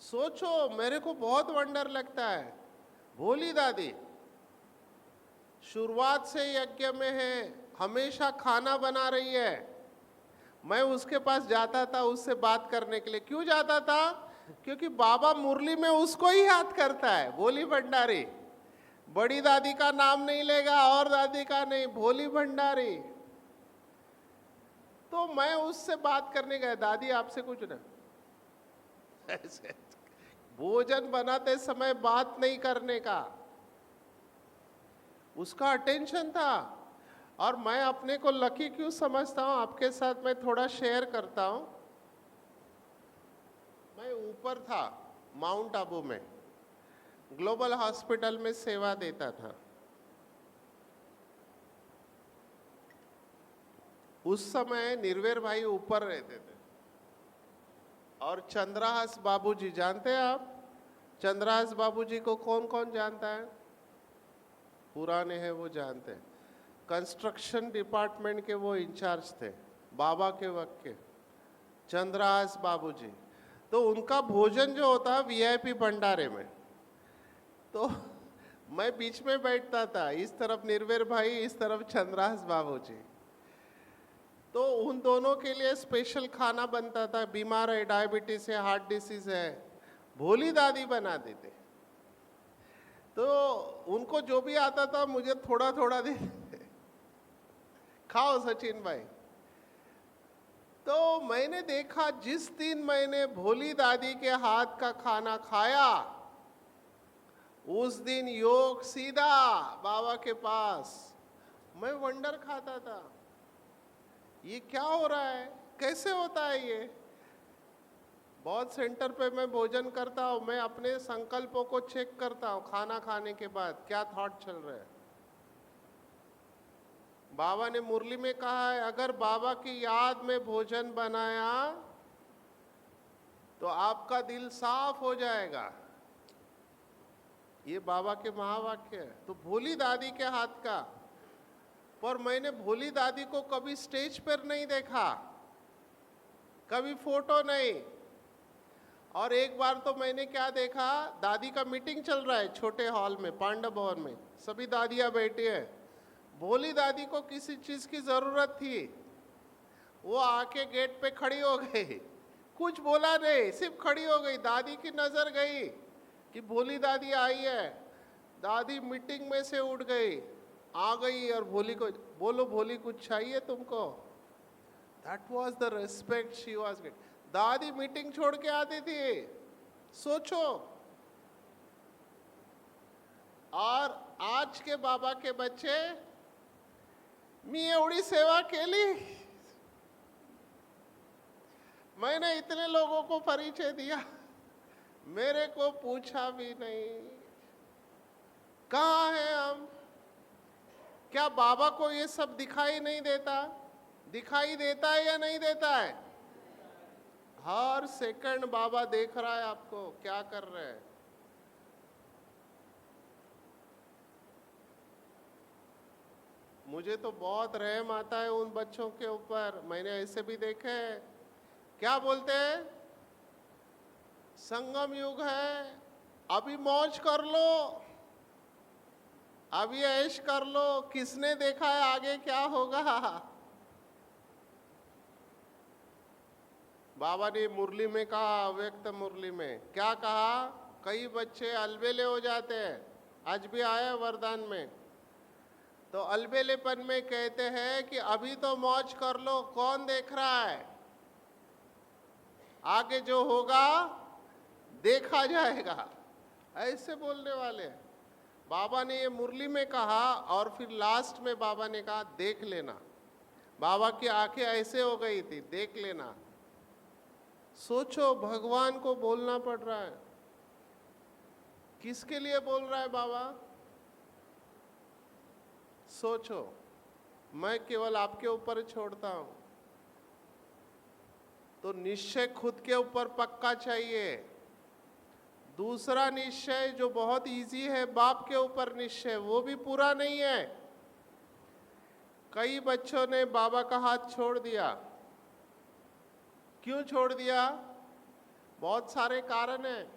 सोचो, मेरे को बहुत वंडर लगता है। भोली दादी शुरुआत से यज्ञ में है, हमेशा खाना बना रही है। मैं उसके पास जाता था उससे बात करने के लिए। क्यों जाता था? क्योंकि बाबा मुरली में उसको ही याद करता है, भोली भंडारी। बड़ी दादी का नाम नहीं लेगा और दादी का नहीं, भोली भंडारी। तो मैं उससे बात करने गया, दादी आपसे कुछ ना, ऐसे भोजन बनाते समय बात नहीं करने का उसका अटेंशन था। और मैं अपने को लकी क्यों समझता हूं, आपके साथ मैं थोड़ा शेयर करता हूं। मैं ऊपर था माउंट आबू में, ग्लोबल हॉस्पिटल में सेवा देता था। उस समय निर्वेर भाई ऊपर रहते थे और चंद्रहास बाबूजी, जानते हैं आप चंद्रहास बाबूजी को? कौन कौन जानता है? पुराने हैं वो जानते हैं। कंस्ट्रक्शन डिपार्टमेंट के वो इंचार्ज थे बाबा के वक्त के, चंद्रहास बाबूजी। तो उनका भोजन जो होता है वीआईपी भंडारे में, तो मैं बीच में बैठता था, इस तरफ निर्वेर भाई, इस तरफ चंद्रहास बाबूजी। तो उन दोनों के लिए स्पेशल खाना बनता था। बीमार है, डायबिटीज है, हार्ट डिसीज है, भोली दादी बना देते। तो उनको जो भी आता था मुझे थोड़ा थोड़ा देते, खाओ सचिन भाई। तो मैंने देखा, जिस दिन मैंने भोली दादी के हाथ का खाना खाया उस दिन योग सीधा बाबा के पास। मैं वंडर खाता था, ये क्या हो रहा है, कैसे होता है ये। बहुत सेंटर पे मैं भोजन करता हूँ, मैं अपने संकल्पों को चेक करता हूँ खाना खाने के बाद, क्या थॉट चल रहे हैं। बाबा ने मुरली में कहा है, अगर बाबा की याद में भोजन बनाया तो आपका दिल साफ हो जाएगा। ये बाबा के महावाक्य है। तो भोली दादी के हाथ का, पर मैंने भोली दादी को कभी स्टेज पर नहीं देखा, कभी फोटो नहीं। और एक बार तो मैंने क्या देखा, दादी का मीटिंग चल रहा है छोटे हॉल में, पांडव भवन में, सभी दादियां बैठी है। भोली दादी को किसी चीज की जरूरत थी, वो आके गेट पे खड़ी हो गई, कुछ बोला नहीं, सिर्फ खड़ी हो गई। दादी की नजर गई कि भोली दादी आई है। दादी मीटिंग में से उठ गई, आ गई और भोली को बोलो, भोली कुछ चाहिए तुमको। That was the respect she was gate. दादी मीटिंग छोड़ के आती थी, सोचो। और आज के बाबा के बच्चे, मी एवढी सेवा केली, मैंने इतने लोगों को परिचय दिया, मेरे को पूछा भी नहीं कहाँ है हम। क्या बाबा को ये सब दिखाई नहीं देता? दिखाई देता है या नहीं देता है? हर सेकंड बाबा देख रहा है आपको क्या कर रहे हैं। मुझे तो बहुत रहम आता है उन बच्चों के ऊपर। मैंने ऐसे भी देखे हैं, क्या बोलते हैं, संगम युग है, अभी मौज कर लो, अभी ऐश कर लो, किसने देखा है आगे क्या होगा। बाबा ने मुरली में कहा, अव्यक्त मुरली में क्या कहा, कई बच्चे अलबेले हो जाते हैं, आज भी आया वरदान में। तो अलबेलेपन में कहते हैं कि अभी तो मौज कर लो, कौन देख रहा है, आगे जो होगा देखा जाएगा, ऐसे बोलने वाले हैं। बाबा ने ये मुरली में कहा और फिर लास्ट में बाबा ने कहा देख लेना। बाबा की आंखें ऐसे हो गई थी, देख लेना। सोचो, भगवान को बोलना पड़ रहा है। किसके लिए बोल रहा है बाबा? सोचो। मैं केवल आपके ऊपर छोड़ता हूं। तो निश्चय खुद के ऊपर पक्का चाहिए। दूसरा निश्चय जो बहुत इजी है, बाप के ऊपर निश्चय, वो भी पूरा नहीं है। कई बच्चों ने बाबा का हाथ छोड़ दिया। क्यों छोड़ दिया? बहुत सारे कारण हैं।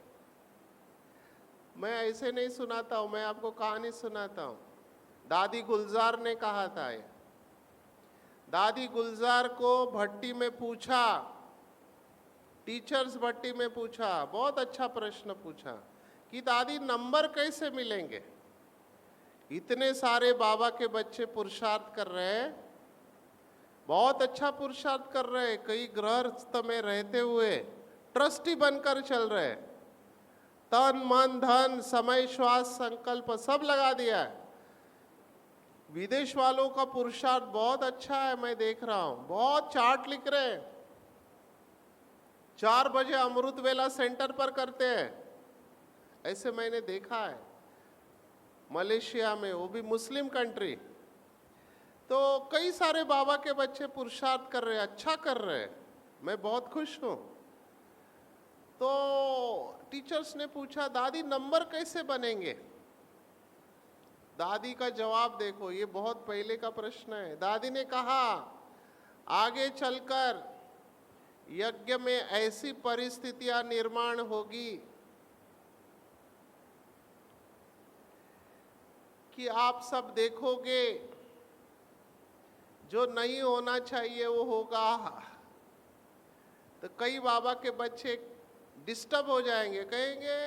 मैं ऐसे नहीं सुनाता हूं, मैं आपको कहानी सुनाता हूं। दादी गुलजार ने कहा था ये। दादी गुलजार को भट्टी में पूछा, टीचर्स भट्टी में पूछा, बहुत अच्छा प्रश्न पूछा कि दादी नंबर कैसे मिलेंगे? इतने सारे बाबा के बच्चे पुरुषार्थ कर रहे हैं, बहुत अच्छा पुरुषार्थ कर रहे हैं, कई गृहस्थ में रहते हुए ट्रस्टी बनकर चल रहे हैं, तन मन धन समय श्वास संकल्प सब लगा दिया है। विदेश वालों का पुरुषार्थ बहुत अच्छा है, मैं देख रहा हूं, बहुत चार्ट लिख रहे हैं। 4 बजे अमृत वेला सेंटर पर करते हैं, ऐसे मैंने देखा है मलेशिया में, वो भी मुस्लिम कंट्री। तो कई सारे बाबा के बच्चे पुरुषार्थ कर रहे हैं, अच्छा कर रहे हैं, मैं बहुत खुश हूं। तो टीचर्स ने पूछा, दादी नंबर कैसे बनेंगे? दादी का जवाब देखो, ये बहुत पहले का प्रश्न है। दादी ने कहा, आगे चलकर यज्ञ में ऐसी परिस्थितियां निर्माण होगी कि आप सब देखोगे जो नहीं होना चाहिए वो होगा। तो कई बाबा के बच्चे डिस्टर्ब हो जाएंगे, कहेंगे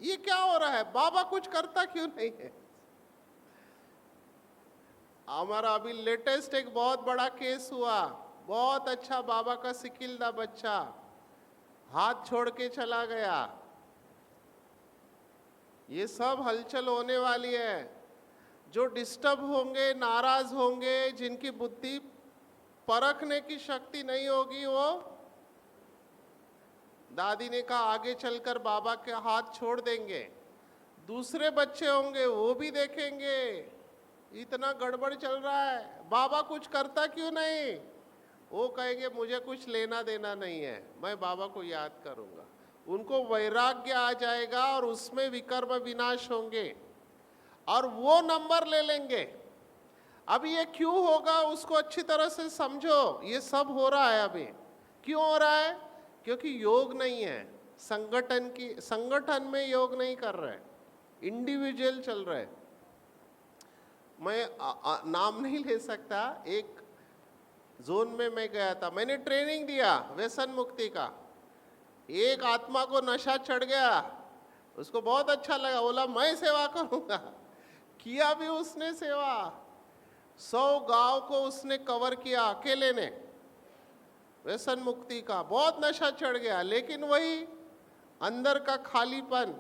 ये क्या हो रहा है, बाबा कुछ करता क्यों नहीं है? हमारा अभी लेटेस्ट एक बहुत बड़ा केस हुआ, बहुत अच्छा बाबा का सिकिलदा बच्चा हाथ छोड़ के चला गया। ये सब हलचल होने वाली है। जो डिस्टर्ब होंगे, नाराज होंगे, जिनकी बुद्धि परखने की शक्ति नहीं होगी, वो दादी ने कहा आगे चलकर बाबा के हाथ छोड़ देंगे। दूसरे बच्चे होंगे, वो भी देखेंगे इतना गड़बड़ चल रहा है, बाबा कुछ करता क्यों नहीं? वो कहेंगे मुझे कुछ लेना देना नहीं है, मैं बाबा को याद करूंगा। उनको वैराग्य आ जाएगा और उसमें विकर्म विनाश होंगे और वो नंबर ले लेंगे। अब ये क्यों होगा उसको अच्छी तरह से समझो। ये सब हो रहा है अभी, क्यों हो रहा है? क्योंकि योग नहीं है, संगठन में योग नहीं कर रहे, इंडिविजुअल चल रहे। मैं नाम नहीं ले सकता, एक जोन में मैं गया था, मैंने ट्रेनिंग दिया व्यसन मुक्ति का। एक आत्मा को नशा चढ़ गया, उसको बहुत अच्छा लगा, बोला मैं सेवा करूंगा। किया भी उसने सेवा, 100 गांव को उसने कवर किया अकेले ने, व्यसन मुक्ति का। बहुत नशा चढ़ गया, लेकिन वही अंदर का खालीपन,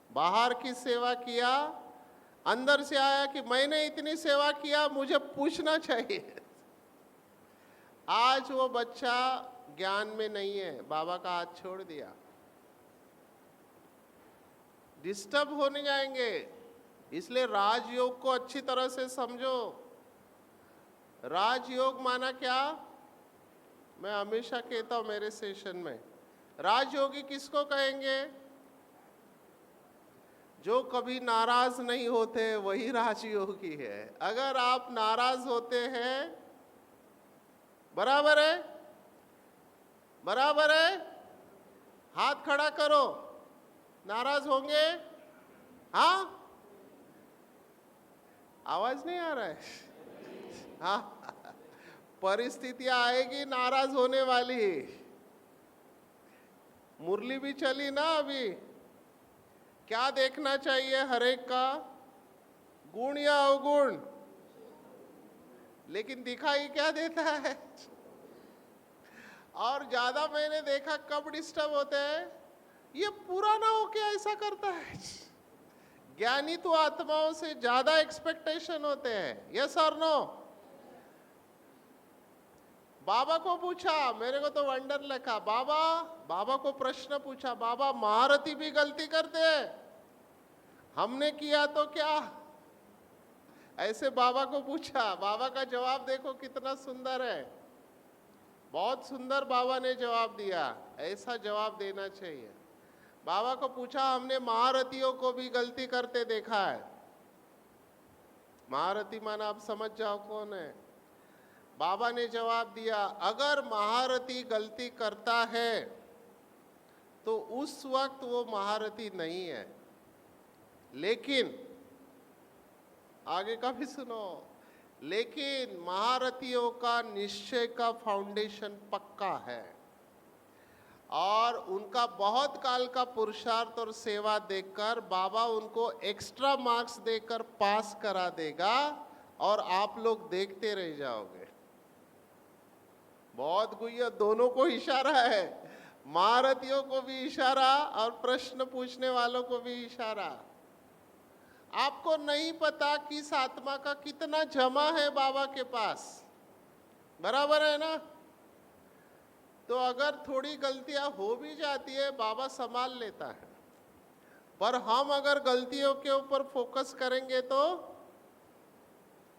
बाहर की सेवा किया, अंदर से आया कि मैंने इतनी सेवा किया, मुझे पूछना चाहिए। आज वो बच्चा ज्ञान में नहीं है, बाबा का हाथ छोड़ दिया। डिस्टर्ब होने जाएंगे, इसलिए राजयोग को अच्छी तरह से समझो। राजयोग माना क्या? मैं हमेशा कहता हूं मेरे सेशन में, राजयोगी किसको कहेंगे? जो कभी नाराज नहीं होते वही राजयोगी है। अगर आप नाराज होते हैं, बराबर है, बराबर है, हाथ खड़ा करो, नाराज होंगे? हाँ, आवाज नहीं आ रहा है? हाँ, परिस्थितियां आएगी नाराज होने वाली। मुरली भी चली ना अभी। क्या देखना चाहिए हर एक का? गुण या अवगुण? लेकिन दिखाई क्या देता है? और ज्यादा मैंने देखा कब डिस्टर्ब होते हैं, ये पूरा ना हो के ऐसा करता है। ज्ञानी तो आत्माओं से ज्यादा एक्सपेक्टेशन होते हैं, यस और नो? बाबा को पूछा, मेरे को तो वंडर लगा, बाबा को प्रश्न पूछा, बाबा महारथी भी गलती करते हैं, हमने किया तो क्या? ऐसे बाबा को पूछा। बाबा का जवाब देखो कितना सुंदर है, बहुत सुंदर बाबा ने जवाब दिया। ऐसा जवाब देना चाहिए। बाबा को पूछा, हमने महारथियों को भी गलती करते देखा है। महारथी माना आप समझ जाओ कौन है। बाबा ने जवाब दिया, अगर महारथी गलती करता है तो उस वक्त वो महारथी नहीं है, लेकिन आगे का भी सुनो, लेकिन महारथियों का निश्चय का फाउंडेशन पक्का है और उनका बहुत काल का पुरुषार्थ और सेवा देखकर बाबा उनको एक्स्ट्रा मार्क्स देकर पास करा देगा और आप लोग देखते रह जाओगे। बहुत गुह्य, दोनों को इशारा है, महारथियों को भी इशारा और प्रश्न पूछने वालों को भी इशारा। आपको नहीं पता कि इस आत्मा का कितना जमा है बाबा के पास, बराबर है ना? तो अगर थोड़ी गलतियां हो भी जाती है बाबा संभाल लेता है, पर हम अगर गलतियों के ऊपर फोकस करेंगे तो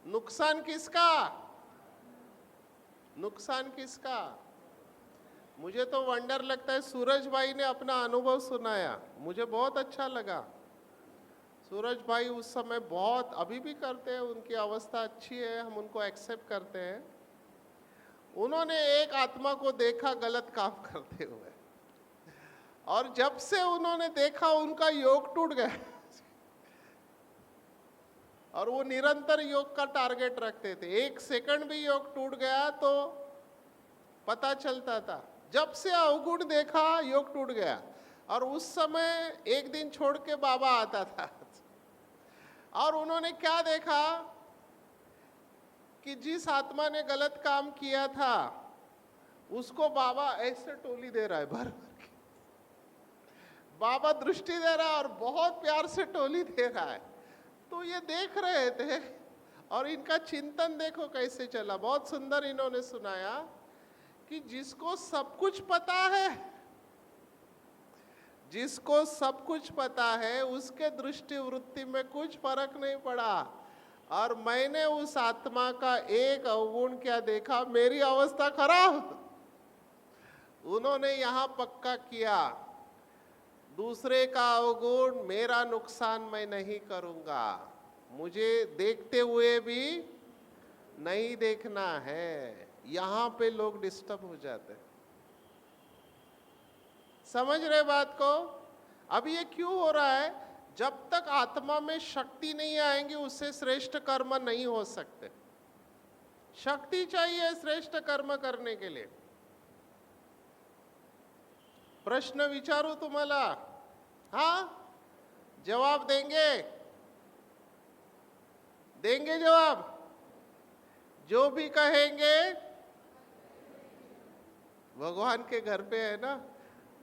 नुकसान किसका? नुकसान किसका? मुझे तो वंडर लगता है, सूरज भाई ने अपना अनुभव सुनाया, मुझे बहुत अच्छा लगा। सूरज भाई उस समय बहुत, अभी भी करते हैं, उनकी अवस्था अच्छी है, हम उनको एक्सेप्ट करते हैं। उन्होंने एक आत्मा को देखा गलत काम करते हुए, और जब से उन्होंने देखा उनका योग टूट गया और वो निरंतर योग का टारगेट रखते थे। एक सेकंड भी योग टूट गया तो पता चलता था। जब से अवगुण देखा योग टूट गया, और उस समय एक दिन छोड़ के बाबा आता था और उन्होंने क्या देखा कि जिस आत्मा ने गलत काम किया था उसको बाबा ऐसे टोली दे रहा है, भर भर के बाबा दृष्टि दे रहा है और बहुत प्यार से टोली दे रहा है। तो ये देख रहे थे और इनका चिंतन देखो कैसे चला। बहुत सुंदर इन्होंने सुनाया कि जिसको सब कुछ पता है, जिसको सब कुछ पता है उसके दृष्टि वृत्ति में कुछ फर्क नहीं पड़ा, और मैंने उस आत्मा का एक अवगुण क्या देखा, मेरी अवस्था खराब। उन्होंने यहां पक्का किया, दूसरे का अवगुण, मेरा नुकसान मैं नहीं करूंगा, मुझे देखते हुए भी नहीं देखना है। यहां पे लोग डिस्टर्ब हो जाते हैं। समझ रहे बात को? अब ये क्यों हो रहा है? जब तक आत्मा में शक्ति नहीं आएंगी उससे श्रेष्ठ कर्म नहीं हो सकते। शक्ति चाहिए श्रेष्ठ कर्म करने के लिए। प्रश्न विचारू तुम्हाला? हाँ, जवाब देंगे? देंगे जवाब? जो भी कहेंगे भगवान के घर पे है ना,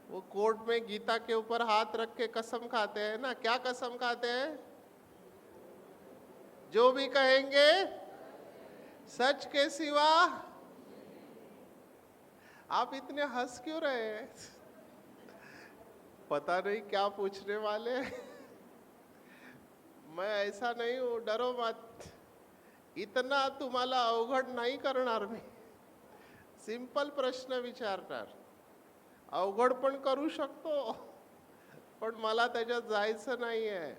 वो कोर्ट में गीता के ऊपर हाथ रख के कसम खाते हैं ना। क्या कसम खाते हैं? जो भी कहेंगे सच के सिवा। आप इतने हंस क्यों रहे हैं? पता नहीं क्या पूछने वाले हैं। मैं ऐसा नहीं हूं, डरो मत, इतना तुम्हाला अवघड नाही करणार मी। सिंपल प्रश्न विचारणार, अवघड पण करू शकतो, पण मला त्याच्यात जायचं नाही है,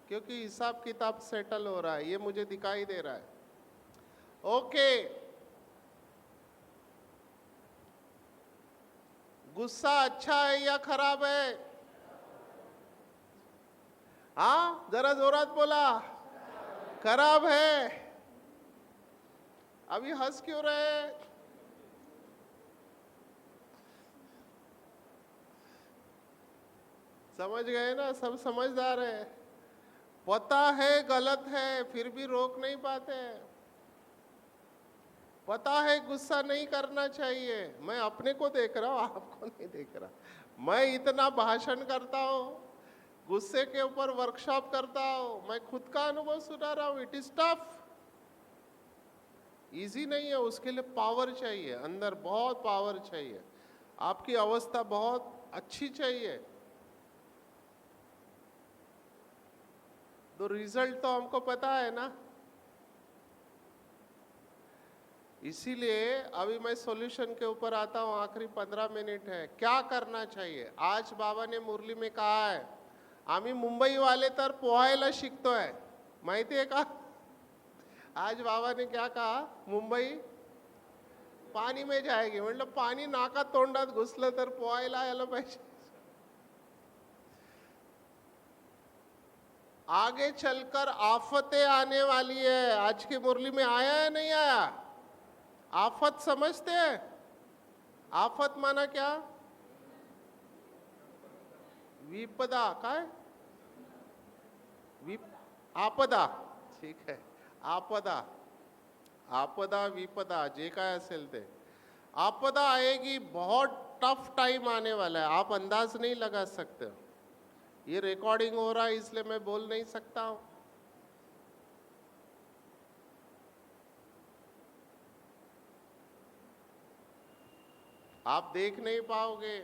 क्योंकि हिसाब किताब सेटल हो रहा है, ये मुझे दिखाई दे रहा है। ओके, गुस्सा अच्छा है या खराब है? हाँ, जरा जोरात बोला। खराब है। अभी हंस क्यों रहे? समझ गए ना? सब समझदार है। पता है गलत है फिर भी रोक नहीं पाते। पता है गुस्सा नहीं करना चाहिए। मैं अपने को देख रहा हूं, आपको नहीं देख रहा। मैं इतना भाषण करता हूं, गुस्से के ऊपर वर्कशॉप करता हूं, मैं खुद का अनुभव सुना रहा हूं। It is tough. इजी नहीं है, उसके लिए पावर चाहिए, अंदर बहुत पावर चाहिए, आपकी अवस्था बहुत अच्छी चाहिए, तो रिजल्ट तो हमको पता है ना। इसीलिए अभी मैं सॉल्यूशन के ऊपर आता हूं, आखिरी 15 मिनट है। क्या करना चाहिए? आज बाबा ने मुरली में कहा है, आम्ही मुंबई वाले तर पोहायला शिकतोय, माहिती आहे का? आज बाबा ने क्या कहा? मुंबई पाणी में जाएगी, मतलब पाणी नाका तोंडात घुसलं तर पोहायला यायला पाहिजे। आगे चलकर आफतें आने वाली है। आज की मुरली में आया है नहीं आया? आफत समझते हैं? आफत माना क्या? विपदा, काय? आपदा, ठीक है, आपदा, आपदा विपदा जे काय असेल ते, आपदा आएगी, बहुत टफ टाइम आने वाला है, आप अंदाज नहीं लगा सकते हो। ये रिकॉर्डिंग हो रहा है इसलिए मैं बोल नहीं सकता हूं। आप देख नहीं पाओगे,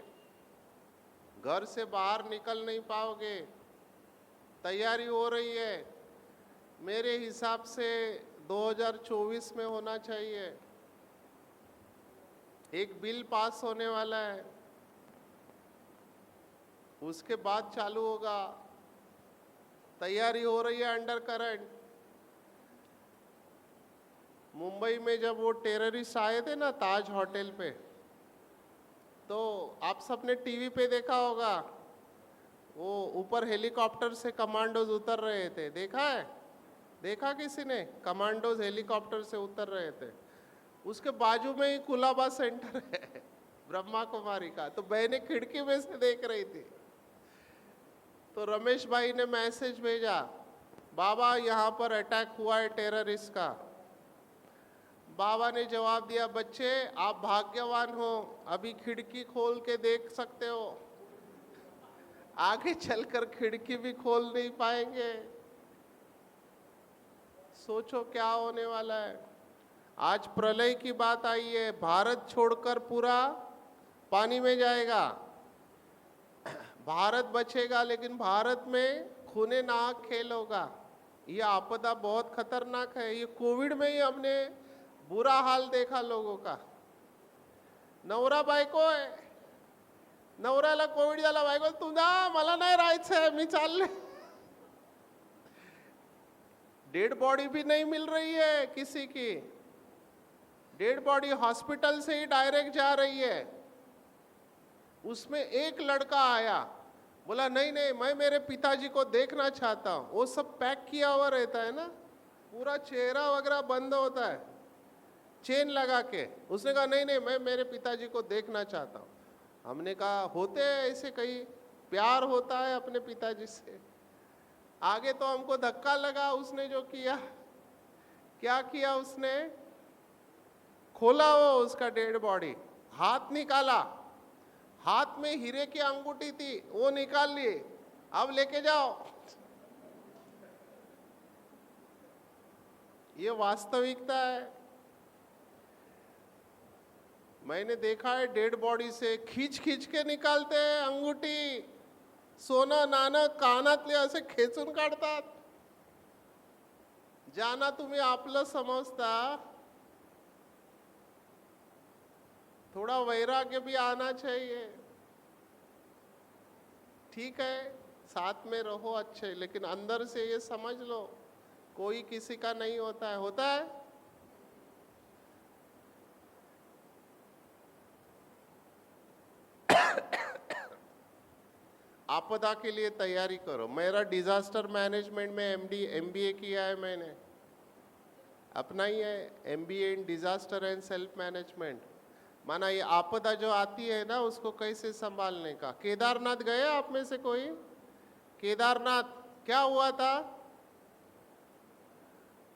घर से बाहर निकल नहीं पाओगे। तैयारी हो रही है, मेरे हिसाब से 2024 में होना चाहिए। एक बिल पास होने वाला है, उसके बाद चालू होगा। तैयारी हो रही है अंडर करंट। मुंबई में जब वो टेररिस्ट आए थे ना ताज होटल पे, तो आप सबने टीवी पे देखा होगा, वो ऊपर हेलीकॉप्टर से कमांडोज उतर रहे थे, देखा है? देखा किसी ने? कमांडोज हेलीकॉप्टर से उतर रहे थे। उसके बाजू में ही कुलाबा सेंटर है ब्रह्मा कुमारी का, तो बहनें खिड़की में से देख रही थी। तो रमेश भाई ने मैसेज भेजा, बाबा यहाँ पर अटैक हुआ है टेररिस्ट का। बाबा ने जवाब दिया, बच्चे आप भाग्यवान हो, अभी खिड़की खोल के देख सकते हो, आगे चलकर खिड़की भी खोल नहीं पाएंगे। सोचो क्या होने वाला है। आज प्रलय की बात आई है, भारत छोड़कर पूरा पानी में जाएगा। भारत बचेगा लेकिन भारत में खूने नाहक खेल होगा। ये आपदा बहुत खतरनाक है। ये कोविड में ही हमने बुरा हाल देखा लोगों का। नवरा बायको आहे, नवऱ्याला कोविड झाला, बायको तुझा मला नाही राहायचंय, मी चालले। डेड बॉडी भी नहीं मिल रही है किसी की, डेड बॉडी हॉस्पिटल से ही डायरेक्ट जा रही है। उसमें एक लड़का आया, बोला नहीं नहीं मैं मेरे पिताजी को देखना चाहता हूँ। वो सब पैक किया हुआ रहता है ना, पूरा चेहरा वगैरह बंद होता है चेन लगा के। उसने कहा नहीं नहीं मैं मेरे पिताजी को देखना चाहता हूँ। हमने कहा होते हैं ऐसे, कई प्यार होता है अपने पिताजी से। आगे तो हमको धक्का लगा उसने जो किया। क्या किया उसने? खोला वो उसका डेड बॉडी, हाथ निकाला, हाथ में हीरे की अंगूठी थी वो निकाल लिए, अब लेके जाओ। ये वास्तविकता है। मैंने देखा है डेड बॉडी से खींच खींच के निकालते हैं अंगूठी, सोनं नाणं कानातले असे खेचून काढतात। ज्यांना तुम्ही आपलं समजता, थोड़ा वैराग्य भी आना चाहिए। ठीक है साथ में रहो अच्छे, लेकिन अंदर से ये समझ लो कोई किसी का नहीं होता है। होता है? आपदा के लिए तैयारी करो। मेरा डिजास्टर मैनेजमेंट में एमबीए किया है मैंने, अपना ही है MBA in disaster and self management. माना ये आपदा जो आती है ना उसको कैसे संभालने का। केदारनाथ गए आप में से कोई? केदारनाथ क्या हुआ था?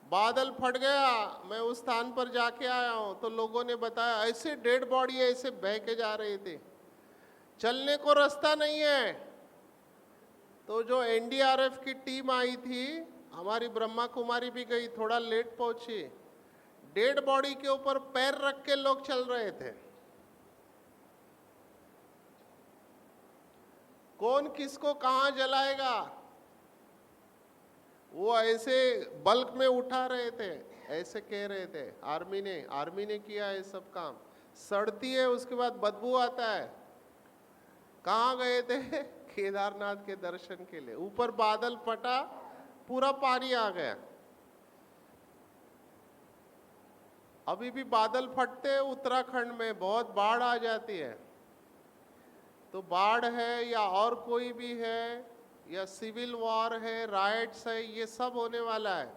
बादल फट गया, मैं उस स्थान पर जाके आया हूं, तो लोगों ने बताया ऐसे डेड बॉडी ऐसे बह के जा रहे थे, चलने को रास्ता नहीं है। तो जो एनडीआरएफ की टीम आई थी, हमारी ब्रह्मा कुमारी भी गई, थोड़ा लेट पहुंची। डेड बॉडी के ऊपर पैर रख के लोग चल रहे थे। कौन किसको कहां जलाएगा, वो ऐसे बल्क में उठा रहे थे, ऐसे कह रहे थे। आर्मी ने किया है सब काम। सड़ती है, उसके बाद बदबू आता है। कहाँ गए थे? केदारनाथ के दर्शन के लिए। ऊपर बादल फटा, पूरा पानी आ गया। अभी भी बादल फटते हैं उत्तराखंड में, बहुत बाढ़ आ जाती है। तो बाढ़ है या और कोई भी है या सिविल वॉर है, राइट्स है, ये सब होने वाला है।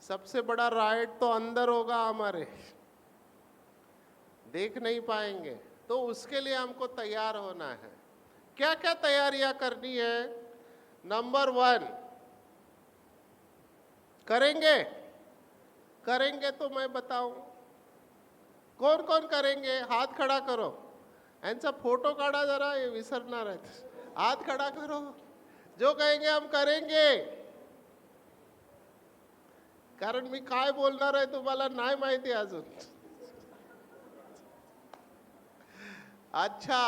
सबसे बड़ा राइट तो अंदर होगा हमारे, देख नहीं पाएंगे। तो उसके लिए हमको तैयार होना है। क्या क्या तैयारियां करनी है? नंबर 1, करेंगे तो मैं बताऊं कौन कौन करेंगे। हाथ खड़ा करो, ऐसा फोटो काढा जरा, ये विसरणार आहे। हाथ खड़ा करो जो कहेंगे हम करेंगे। कारण मी काय बोलणार आहे तुम्हाला नाही माहिती अजून। अच्छा,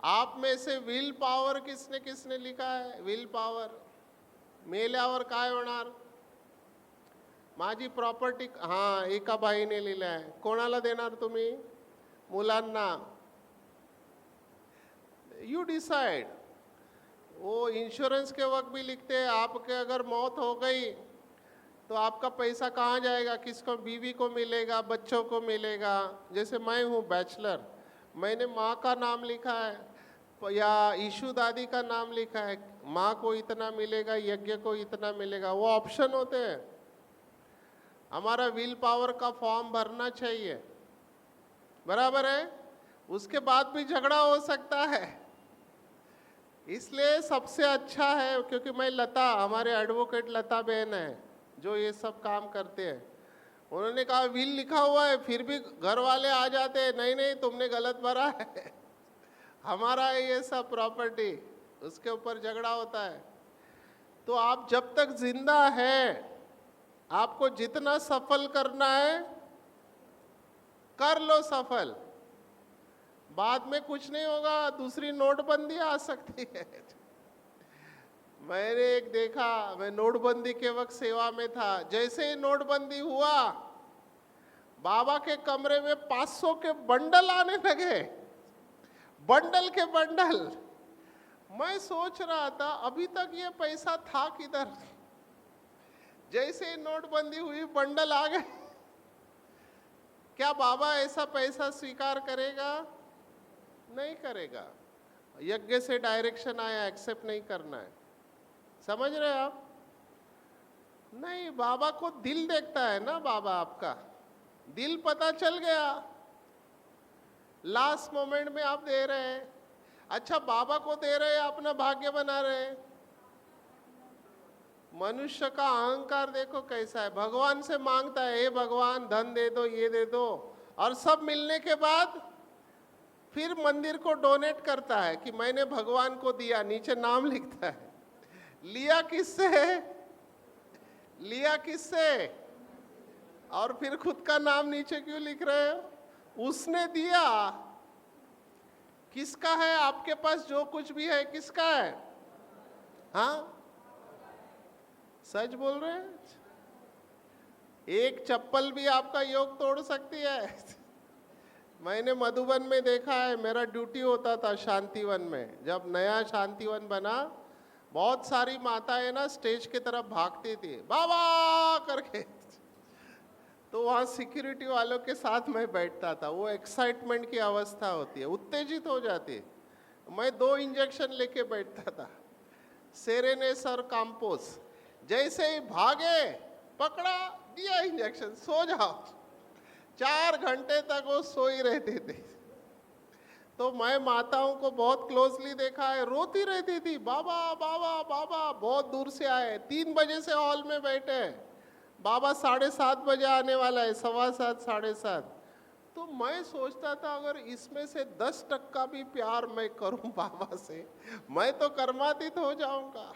आप में से विल पॉवर किसने किसने लिखा है? विल पॉवर मेल्यावर काय होणार? माझी प्रॉपर्टी, हां एका बाईने लिहिलंय। कोणाला देणार तुम्ही? मुलांना। You decide. वो इंश्योरेंस के वक्त भी लिखते हैं, आपके अगर मौत हो गई तो आपका पैसा कहाँ जाएगा, किसको? बीवी को मिलेगा, बच्चों को मिलेगा। जैसे मैं हूँ बैचलर, मैंने माँ का नाम लिखा है या ईशू दादी का नाम लिखा है। माँ को इतना मिलेगा, यज्ञ को इतना मिलेगा, वो ऑप्शन होते हैं। हमारा विल पावर का फॉर्म भरना चाहिए, बराबर है? उसके बाद भी झगड़ा हो सकता है, इसलिए सबसे अच्छा है। क्योंकि मैं लता, हमारे एडवोकेट लता बहन है जो ये सब काम करते हैं, उन्होंने कहा विल लिखा हुआ है, फिर भी घर वाले आ जाते हैं, नहीं नहीं तुमने गलत भरा है, हमारा है ये सब प्रॉपर्टी, उसके ऊपर झगड़ा होता है। तो आप जब तक जिंदा है, आपको जितना सफल करना है कर लो सफल। बाद में कुछ नहीं होगा, दूसरी नोटबंदी आ सकती है। मैंने एक देखा, मैं नोटबंदी के वक्त सेवा में था। जैसे ही नोटबंदी हुआ, बाबा के कमरे में 500 के बंडल आने लगे, बंडल के बंडल। मैं सोच रहा था अभी तक ये पैसा था किधर? जैसे ही नोटबंदी हुई, बंडल आ गए। क्या बाबा ऐसा पैसा स्वीकार करेगा? नहीं करेगा। यज्ञ से डायरेक्शन आया, एक्सेप्ट नहीं करना है। समझ रहे हैं आप? नहीं, बाबा को दिल देखता है ना। बाबा आपका दिल पता चल गया, लास्ट मोमेंट में आप दे रहे हैं। अच्छा, बाबा को दे रहे हैं, अपना भाग्य बना रहे हैं। मनुष्य का अहंकार देखो कैसा है। भगवान से मांगता है, हे भगवान धन दे दो, ये दे दो, और सब मिलने के बाद फिर मंदिर को डोनेट करता है कि मैंने भगवान को दिया, नीचे नाम लिखता है। लिया किससे? लिया किससे? और फिर खुद का नाम नीचे क्यों लिख रहे हो? उसने दिया। किसका है? आपके पास जो कुछ भी है किसका है? हाँ, सच बोल रहे हैं? एक चप्पल भी आपका योग तोड़ सकती है। मैंने मधुबन में देखा है, मेरा ड्यूटी होता था शांतिवन में। जब नया शांतिवन बना, बहुत सारी माताएं ना स्टेज की तरफ भागती थी, बाबा करके। तो वहाँ सिक्योरिटी वालों के साथ मैं बैठता था। वो एक्साइटमेंट की अवस्था होती है, उत्तेजित हो जाती है। मैं 2 इंजेक्शन लेके बैठता था, सेरेनेस और काम्पोस। जैसे ही भागे, पकड़ा, दिया इंजेक्शन, सो जाओ। 4 घंटे तक वो सोई रहती थी। तो मैं माताओं को बहुत क्लोजली देखा है, रोती रहती थी, बाबा बाबा बाबा। बहुत दूर से आए, 3 बजे से हॉल में बैठे। बाबा 7:30 बजे आने वाला है, 7:15 7:30। तो मैं सोचता था अगर इसमें से 10% भी प्यार मैं करूं बाबा से, मैं तो कर्मातीत हो जाऊंगा।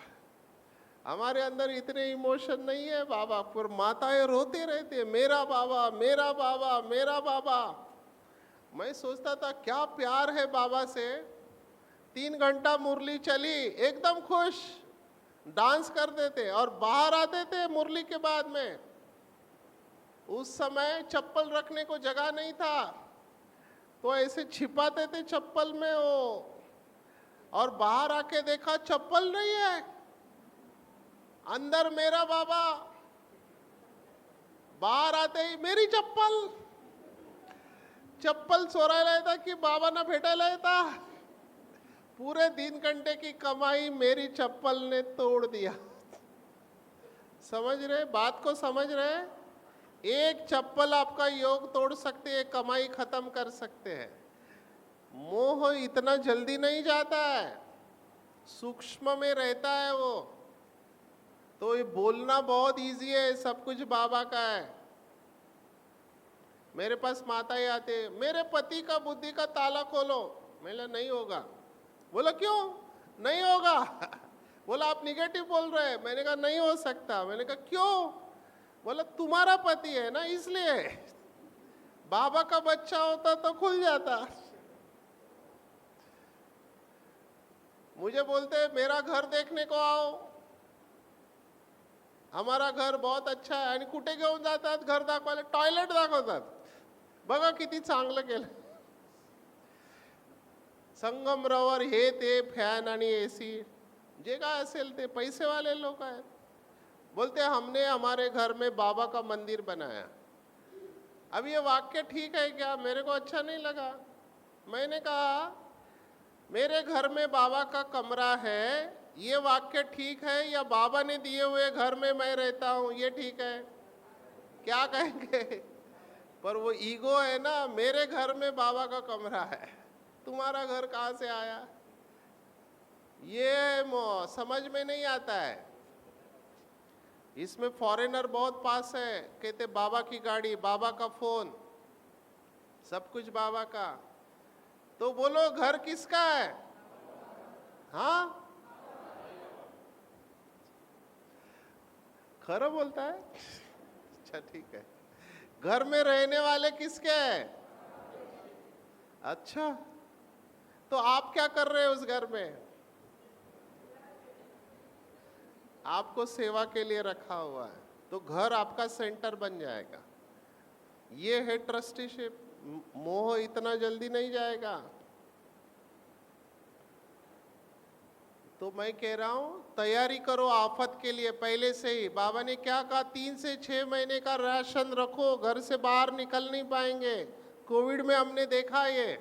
हमारे अंदर इतने इमोशन नहीं है बाबा पर, माताएं रोते रहते मेरा बाबा मेरा बाबा मेरा बाबा। मैं सोचता था क्या प्यार है बाबा से। 3 घंटा मुरली चली, एकदम खुश, डांस कर देते और बाहर आते थे मुरली के बाद में। उस समय चप्पल रखने को जगह नहीं था, तो ऐसे छिपाते थे चप्पल में वो, और बाहर आके देखा चप्पल नहीं है, अंदर मेरा बाबा, बाहर आते ही मेरी चप्पल चोरायला येता की बाबांना भेटायला येता। पूरे 3 घंटे की कमाई मेरी चप्पल ने तोड़ दिया। समझ रहे बात को, समझ रहे? एक चप्पल आपका योग तोड़ सकते है, कमाई खत्म कर सकते हैं। मोह इतना जल्दी नहीं जाता है, सूक्ष्म में रहता है वो। तो ये बोलना बहुत इजी है, सब कुछ बाबा का है। मेरे पास माताएं आते, मेरे पति का बुद्धि का ताला खोलो। मैंने नहीं होगा। बोला क्यों नहीं होगा? बोला आप निगेटिव बोल रहे हैं। मैंने कहा नहीं हो सकता। मैंने कहा क्यों? बोला तुम्हारा पति है ना इसलिए। बाबा का बच्चा होता तो खुल जाता। मुझे बोलते मेरा घर देखने को आओ, हमारा घर बहुत अच्छा आहे। आणि कुठे घेऊन जातात घर दाखवायला? टॉयलेट दाखवतात। बघा किती चांगलं केलं। संगमरवर हे ते फॅन आणि एसी जे काय असेल ते पैसेवाले लोक आहेत। बोलते हमने हमारे घर में बाबा का मंदिर बनाया। अब ये वाक्य ठीक है क्या? मेरे को अच्छा नहीं लगा। मैंने कहा मेरे घर में बाबा का कमरा है, ये वाक्य ठीक है या बाबा ने दिए हुए घर में मैं रहता हूँ ये ठीक है? क्या कहेंगे? पर वो ईगो है ना, मेरे घर में बाबा का कमरा है, तुम्हारा घर कहाँ से आया? ये समझ में नहीं आता है। इसमें फॉरेनर बहुत पास है, कहते बाबा की गाड़ी, बाबा का फोन, सब कुछ बाबा का। तो बोलो घर किसका है? हाँ खरा बोलता है। अच्छा ठीक है। घर में रहने वाले किसके हैं? अच्छा, तो आप क्या कर रहे हैं उस घर में? आपको सेवा के लिए रखा हुआ है, तो घर आपका सेंटर बन जाएगा। ये है ट्रस्टीशिप। मोह इतना जल्दी नहीं जाएगा। तो मैं कह रहा हूं तैयारी करो आफत के लिए पहले से ही। बाबा ने क्या कहा? 3 से 6 महीने का राशन रखो, घर से बाहर निकल नहीं पाएंगे। कोविड में हमने देखा ये।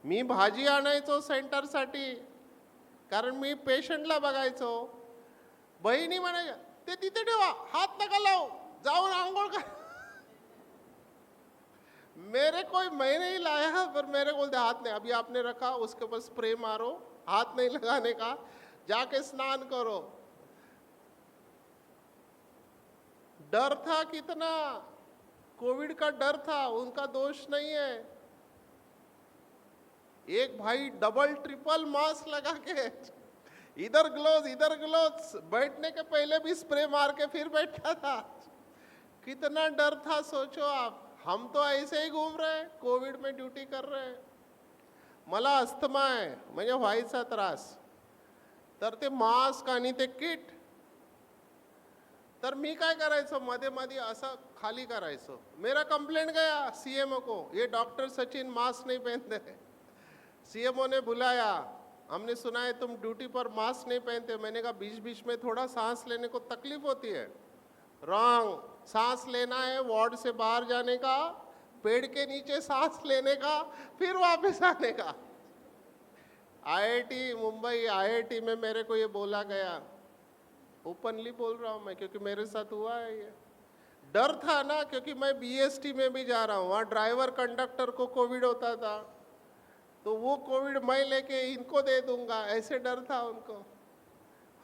मी भाजी आणायचो सेंटरसाठी, कारण मी पेशंटला बघायचो। बहिणी म्हणायच्या ते तिथे ठेवा, हात नका लावू, जाऊन आंघोळ कर। मेरे कोई मैं नहीं लाया, पर मेरे बोलते हाथ नहीं, अभी आपने रखा उसके ऊपर स्प्रे मारो, हाथ नहीं लगाने का, जाके स्नान करो। डर था कितना, कोविड का डर था, उनका दोष नहीं है। एक भाई डबल ट्रिपल मास्क लगा के, इधर ग्लोव्स, बैठने के पहले भी स्प्रे मार के फिर बैठा था। कितना डर था सोचो आप। हम तो ऐसे ही घूम रहे हैं, कोविड में ड्यूटी कर रहे हैं। मला अस्थमा आहे, म्हणजे व्हायचा त्रास, तर ते मास्क आणि ते किट, तर मी काय करायचो, मध्ये मध्ये असं खाली करायचो। मेरा कंप्लेंट गया सीएमओ को, ये डॉक्टर सचिन मास्क नहीं पहनते। सीएमओ ने बुलाया, हमने सुना है तुम ड्यूटी पर मास्क नहीं पहनते। मैंने कहा बीच बीच में थोड़ा सांस लेने को तकलीफ होती है। रॉन्ग, सांस लेना है वार्ड से बाहर जाने का, पेड़ के नीचे सांस लेने का, फिर वापस आने का। आईआईटी मुंबई, आईआईटी में मेरे को ये बोला गया। ओपनली बोल रहा हूँ मैं, क्योंकि मेरे साथ हुआ है ये। डर था ना, क्योंकि मैं बीएसटी में भी जा रहा हूँ, वहाँ ड्राइवर कंडक्टर को कोविड होता था, तो वो कोविड मैं लेके इनको दे दूंगा, ऐसे डर था उनको।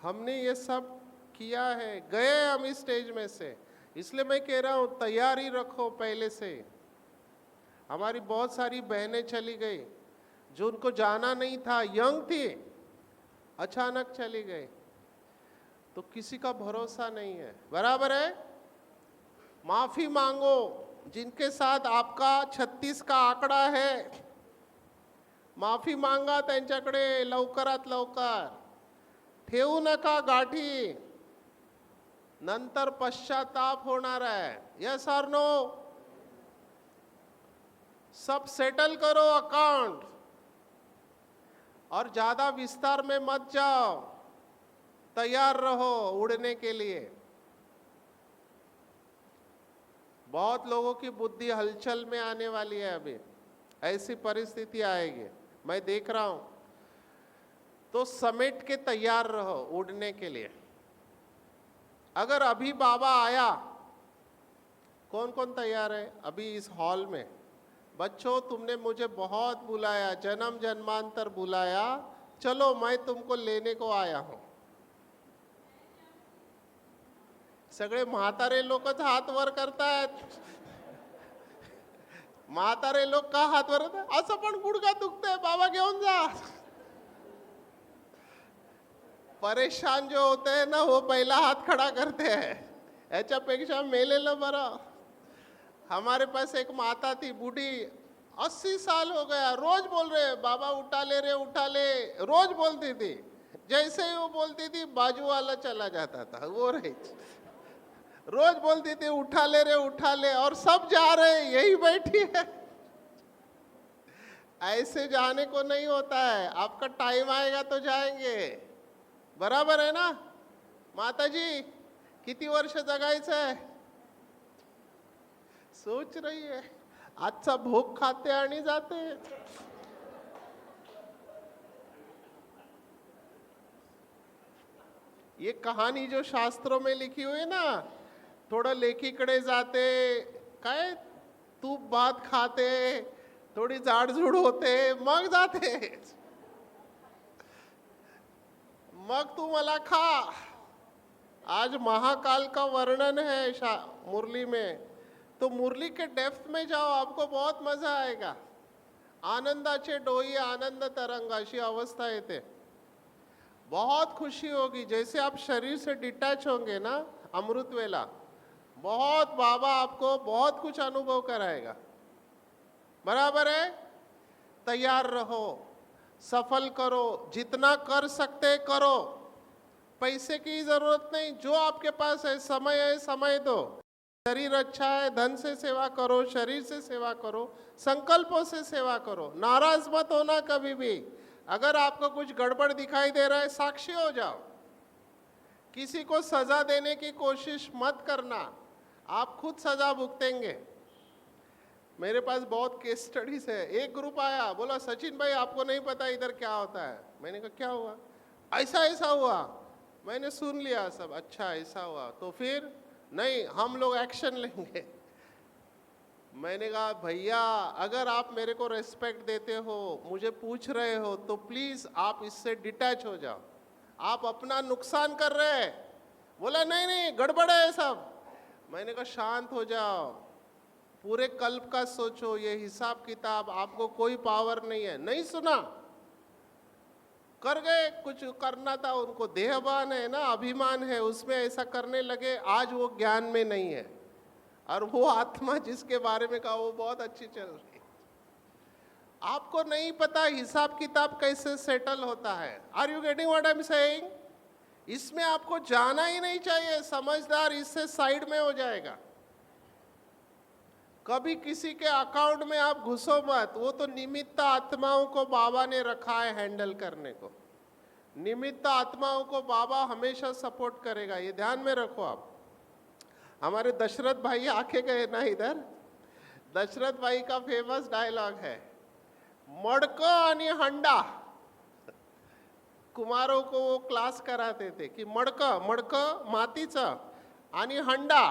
हमने ये सब किया है, गए हम इस स्टेज में से। इसलिए मैं कह रहा हूँ तैयारी रखो पहले से। हमारी बहुत सारी बहनें चली गई जो उनको जाना नहीं था, यंग थी, अचानक चली गई। तो किसी का भरोसा नहीं है, बराबर है। माफी मांगो जिनके साथ आपका 36 का आकडा है, माफी मांगा त्यांच्याकडे लवकरात लवकर, ठेवू नका गाठी, नंतर पश्चाताप होणार है। यस और नो? सब सेटल करो अकाउंट, और ज्यादा विस्तार में मत जाओ, तैयार रहो उड़ने के लिए। बहुत लोगों की बुद्धि हलचल में आने वाली है, अभी ऐसी परिस्थिति आएगी, मैं देख रहा हूं। तो समेट के तैयार रहो उड़ने के लिए। अगर अभी बाबा आया, कौन कौन तैयार है अभी इस हॉल में? बच्चों, तुमने मुझे बहुत बुलाया, जन्म जन्मांतर बुलाया, चलो मैं तुमको लेने को आया हूं। सगळे म्हातारे लोकच हात वर करतायत। म्हातारे लोक का हात वर करतात? असं पण गुडघा दुखतंय, बाबा घेऊन जा। परेशान जो होते हैं ना, वो पहला हाथ खड़ा करते हैं, याच्यापेक्षा मेलेलं बरं। हमारे पास एक माता थी, बूढ़ी, 80 साल हो गया, रोज बोल रहे बाबा उठा ले रे, उठा ले, रोज बोलती थी। जैसे ही वो बोलती थी बाजू वाला चला जाता था, वो रही, रोज बोलती थी उठा ले रे, उठा ले, और सब जा रहे, यही बैठी है। ऐसे जाने को नहीं होता है, आपका टाइम आएगा तो जाएंगे, बराबर है ना? माताजी किती वर्ष जगायचं आहे? सोच रही है, आजचा भोग खाते आणि जाते। ये कहानी जो शास्त्रों में लिखी हुई है ना, थोड़ा लेकीकडे जाते, काय तूप भात खाते, थोड़ी जाडजूड होते, मग जाते, मग तू मला खा। आज महाकाल का वर्णन है मुरली में, तो मुरली के डेप्थ में जाओ, आपको बहुत मजा आएगा। आनंदाचे डोई, आनंद तरंग अशी अवस्था येते, बहुत खुशी होगी। जैसे आप शरीर से डिटैच होंगे ना अमृत वेला, बहुत बाबा आपको बहुत कुछ अनुभव कराएगा, बराबर है? तैयार रहो, सफल करो, जितना कर सकते करो, पैसे की जरूरत नहीं, जो आपके पास है समय दो। शरीर अच्छा है, धन से सेवा करो, शरीर से सेवा करो, संकल्पों से सेवा करो, नाराज मत होना कभी भी। अगर आपको कुछ गड़बड़ दिखाई दे रहा है, साक्षी हो जाओ, किसी को सजा देने की कोशिश मत करना, आप खुद सजा भुगतेंगे। मेरे पास बहुत केस स्टडीज है। एक ग्रुप आया, बोला सचिन भाई आपको नहीं पता इधर क्या होता है। मैंने कहा क्या हुआ? ऐसा ऐसा हुआ। मैंने सुन लिया सब, अच्छा ऐसा हुआ, तो फिर नहीं, हम लोग एक्शन लेंगे। मैंने कहा भैया अगर आप मेरे को रेस्पेक्ट देते हो, मुझे पूछ रहे हो, तो प्लीज आप इससे डिटैच हो जाओ, आप अपना नुकसान कर रहे हैं। बोला नहीं नहीं गड़बड़ है सब। मैंने कहा शांत हो जाओ, पूरे कल्प का सोचो, ये हिसाब किताब आपको कोई पावर नहीं है। नहीं सुना, कर गए, कुछ करना था उनको, देहभान है ना, अभिमान है, उसमें ऐसा करने लगे। आज वो ज्ञान में नहीं है, और वो आत्मा जिसके बारे में कहा वो बहुत अच्छी चल रही है। आपको नहीं पता हिसाब किताब कैसे सेटल होता है। Are you getting what I am saying? इसमें आपको जाना ही नहीं चाहिए, समझदार इससे साइड में हो जाएगा। कभी किसी के अकाउंट में आप घुसो मत, वो तो निमित्त आत्माओं को बाबा ने रखा है हैंडल करने को। निमित्त आत्माओं को बाबा हमेशा सपोर्ट करेगा, ये ध्यान में रखो आप। हमारे दशरथ भाई आके गए ना इधर, दशरथ भाई का फेमस डायलॉग है, मडकं आणि हंडा। कुमारों को वो क्लास कराते थे की मडकं मातीचं आणि हंडा,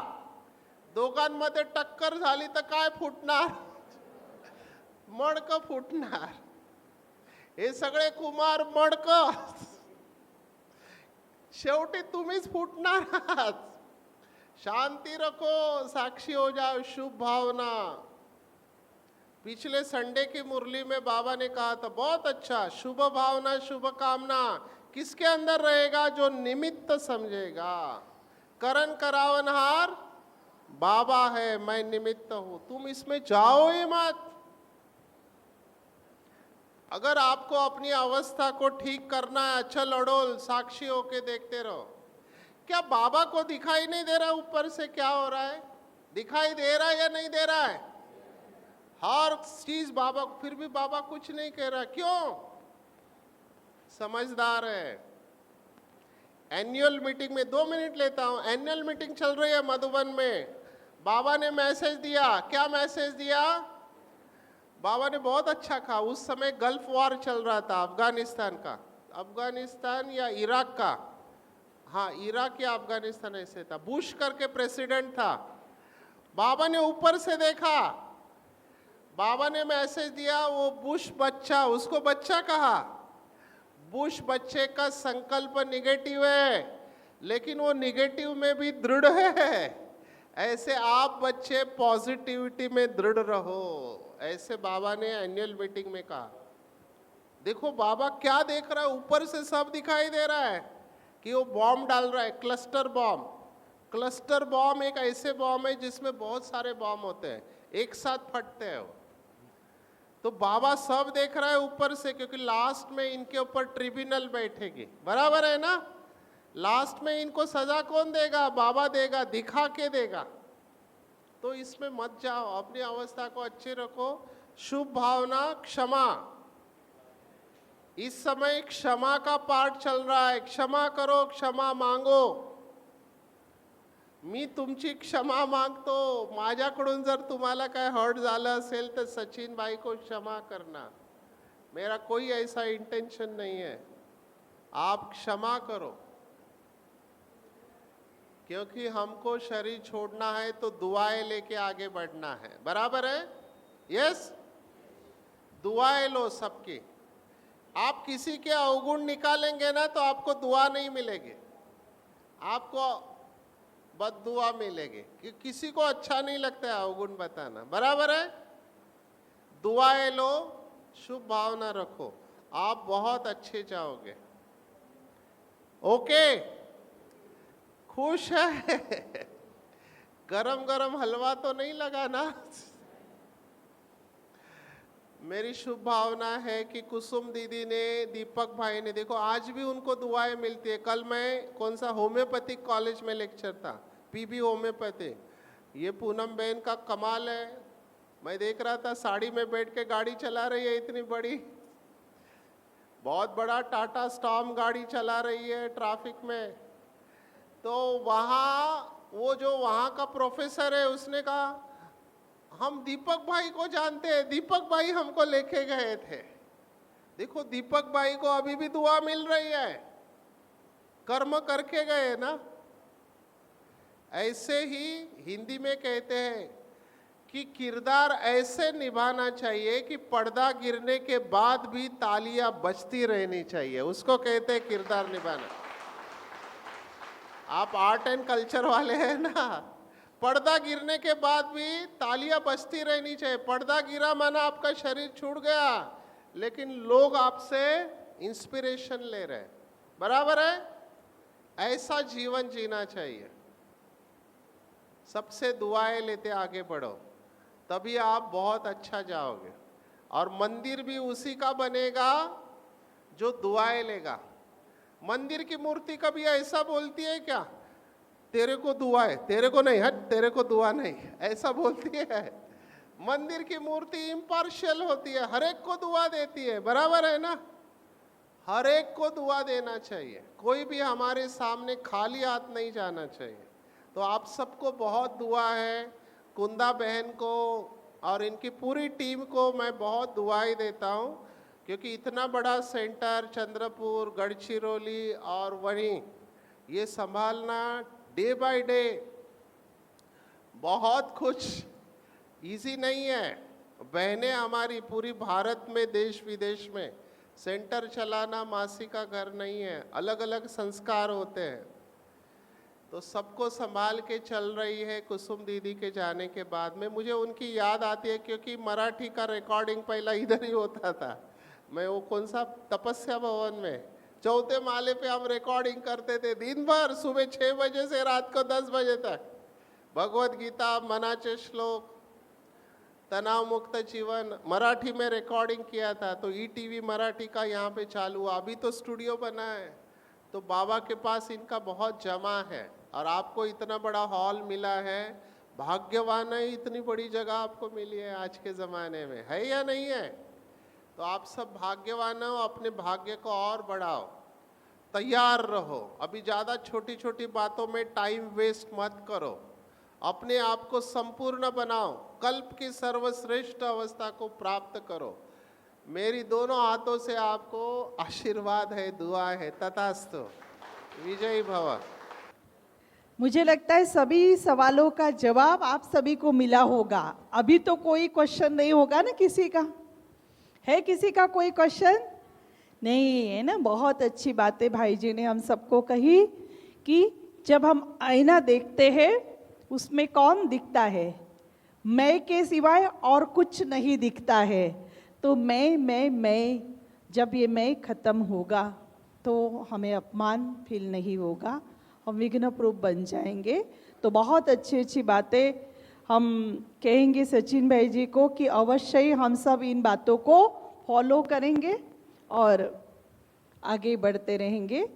दोघांमध्ये टक्कर झाली तर काय फुटणार? मडकं फुटणार। हे सगळे कुमार मडकं, शेवटी तुम्हीच फुटणार आहात। शांति रखो, साक्षी हो जाओ, शुभ भावना, पिछले संडे की मुरली में बाबा ने कहा था, बहुत अच्छा, शुभ भावना शुभ कामना किसके अंदर रहेगा? जो निमित्त समझेगा। करण करावनहार बाबा है, मैं निमित्त हूं, तुम इसमें जाओ ही मत। अगर आपको अपनी अवस्था को ठीक करना है, अचल अडोल साक्षी होके देखते रहो। क्या बाबा को दिखाई नहीं दे रहा ऊपर से क्या हो रहा है? दिखाई दे रहा है या नहीं दे रहा है? हर चीज बाबा, फिर भी बाबा कुछ नहीं कह रहा, क्यों? समझदार है। एनुअल मीटिंग में 2 मिनट लेता हूं, एनुअल मीटिंग चल रही है मधुबन में, बाबा ने मैसेज दिया। क्या मैसेज दिया? बाबा ने बहुत अच्छा कहा, उस समय गल्फ वॉर चल रहा था अफगानिस्तान का, अफगानिस्तान या इराक का, हाँ इराक या अफगानिस्तान ऐसे था, बुश करके प्रेसिडेंट था। बाबा ने ऊपर से देखा, बाबा ने मैसेज दिया, वो बुश बच्चा, उसको बच्चा कहा। बुश बच्चे का संकल्प निगेटिव है, लेकिन वो निगेटिव में भी दृढ़ है। ऐसे आप बच्चे पॉजिटिविटी में दृढ़ रहो, ऐसे बाबा ने एनुअल मीटिंग में कहा। देखो बाबा क्या देख रहा है, ऊपर से सब दिखाई दे रहा है कि वो बॉम्ब डाल रहा है, क्लस्टर बॉम्ब। क्लस्टर बॉम्ब एक ऐसे बॉम्ब है जिसमें बहुत सारे बॉम्ब होते हैं, एक साथ फटते हैं वो। तो बाबा सब देख रहा है ऊपर से, क्योंकि लास्ट में इनके ऊपर ट्रिब्यूनल बैठेगी, बराबर है ना? लास्ट में इनको सजा कौन देगा? बाबा देगा, दिखा के देगा। तो इसमें मत जाओ, अपनी अवस्था को अच्छी रखो। शुभ भावना, क्षमा। इस समय क्षमा का पाठ चल रहा है, क्षमा करो, क्षमा मांगो। मी तुमची क्षमा मागतो, माझ्याकडून जर तुम्हाला काय हर्ट झालं असेल तर सचिन भाई को क्षमा करना, मेरा कोई ऐसा इंटेंशन नहीं है। आप क्षमा करो, क्योंकि हमको शरीर छोड़ना है तो दुआएं लेके आगे बढ़ना है, बराबर है? यस, दुआएं लो सबकी। आप किसी के अवगुण निकालेंगे ना तो आपको दुआ नहीं मिलेगी, आपको बद्दुआ मिलेगी, कि किसी को अच्छा नहीं लगता है अवगुण बताना, बराबर है? दुआएं लो, शुभ भावना रखो, आप बहुत अच्छे जाओगे। ओके, खुश है? गरम गरम हलवा तो नहीं लगा ना? मेरी शुभ भावना है कि कुसुम दीदी ने, दीपक भाई ने, देखो आज भी उनको दुआएं मिलती है। कल मैं कौन सा होम्योपैथिक कॉलेज में लेक्चर था, पीबी होम्योपैथी। ये पूनम बहन का कमाल है, मैं देख रहा था साड़ी में बैठ के गाड़ी चला रही है, इतनी बड़ी, बहुत बड़ा टाटा स्टॉर्म गाड़ी चला रही है ट्रैफिक में। तो वहाँ वो जो वहाँ का प्रोफेसर है, उसने कहा हम दीपक भाई को जानते हैं, दीपक भाई हमको लेके गए थे। देखो दीपक भाई को अभी भी दुआ मिल रही है, कर्म करके गए ना। ऐसे ही हिंदी में कहते हैं कि किरदार ऐसे निभाना चाहिए कि पर्दा गिरने के बाद भी तालियां बजती रहनी चाहिए, उसको कहते हैं किरदार निभाना। आप आर्ट एंड कल्चर वाले हैं ना, पर्दा गिरने के बाद भी तालियां बजती रहनी चाहिए। पर्दा गिरा माना आपका शरीर छूट गया, लेकिन लोग आपसे इंस्पिरेशन ले रहे हैं, बराबर है? ऐसा जीवन जीना चाहिए। सबसे दुआएं लेते आगे बढ़ो, तभी आप बहुत अच्छा जाओगे। और मंदिर भी उसी का बनेगा जो दुआएं लेगा। मंदिर की मूर्ति कभी ऐसा बोलती है क्या, तेरे को दुआ है, तेरे को नहीं, हट तेरे को दुआ नहीं, ऐसा बोलती है? मंदिर की मूर्ति इम्पार्शियल होती है, हर एक को दुआ देती है, बराबर है ना? हर एक को दुआ देना चाहिए, कोई भी हमारे सामने खाली हाथ नहीं जाना चाहिए। तो आप सबको बहुत दुआ है, कुंदा बहन को और इनकी पूरी टीम को मैं बहुत दुआएं देता हूँ, क्योंकि इतना बड़ा सेंटर चंद्रपुर, गढ़चिरौली और वहीं ये संभालना डे बाय डे बहुत कुछ इजी नहीं है। बहनें हमारी पूरी भारत में, देश विदेश में, सेंटर चलाना मासी का घर नहीं है, अलग अलग संस्कार होते हैं। तो सबको संभाल के चल रही है कुसुम दीदी के जाने के बाद में। मुझे उनकी याद आती है क्योंकि मराठी का रिकॉर्डिंग पहला इधर ही होता था। मैं वो कौन सा तपस्या भवन में 4थे माले पे हम रिकॉर्डिंग करते थे दिन भर, सुबह 6 बजे से रात को 10 बजे तक। भगवत गीता, मनाचे श्लोक, तनाव मुक्त जीवन मराठी में रिकॉर्डिंग किया था। तो ईटीवी मराठी का यहाँ पे चालू हुआ, अभी तो स्टूडियो बना है। तो बाबा के पास इनका बहुत जमा है और आपको इतना बड़ा हॉल मिला है। भाग्यवान है, इतनी बड़ी जगह आपको मिली है आज के ज़माने में, है या नहीं है? तो आप सब भाग्यवान हो, अपने भाग्य को और बढ़ाओ, तैयार रहो। अभी ज़्यादा छोटी छोटी बातों में टाइम वेस्ट मत करो, अपने आप को संपूर्ण बनाओ, कल्प की सर्वश्रेष्ठ अवस्था को प्राप्त करो। मेरी दोनों हाथों से आपको आशीर्वाद है, दुआ है। तथास्तु। विजयी भव। मुझे लगता है सभी सवालों का जवाब आप सभी को मिला होगा। अभी तो कोई क्वेश्चन नहीं होगा ना किसी का? है किसी का कोई क्वेश्चन? नहीं है ना? बहुत अच्छी बातें भाई जी ने हम सबको कही कि जब हम आईना देखते हैं उसमें कौन दिखता है? मैं के सिवाय और कुछ नहीं दिखता है। तो मैं जब ये मैं खत्म होगा तो हमें अपमान फील नहीं होगा, हम विघ्न प्रूफ बन जाएंगे। तो बहुत अच्छी अच्छी बातें हम कहेंगे सचिन भाई जी को कि अवश्य ही हम सब इन बातों को फॉलो करेंगे और आगे बढ़ते रहेंगे।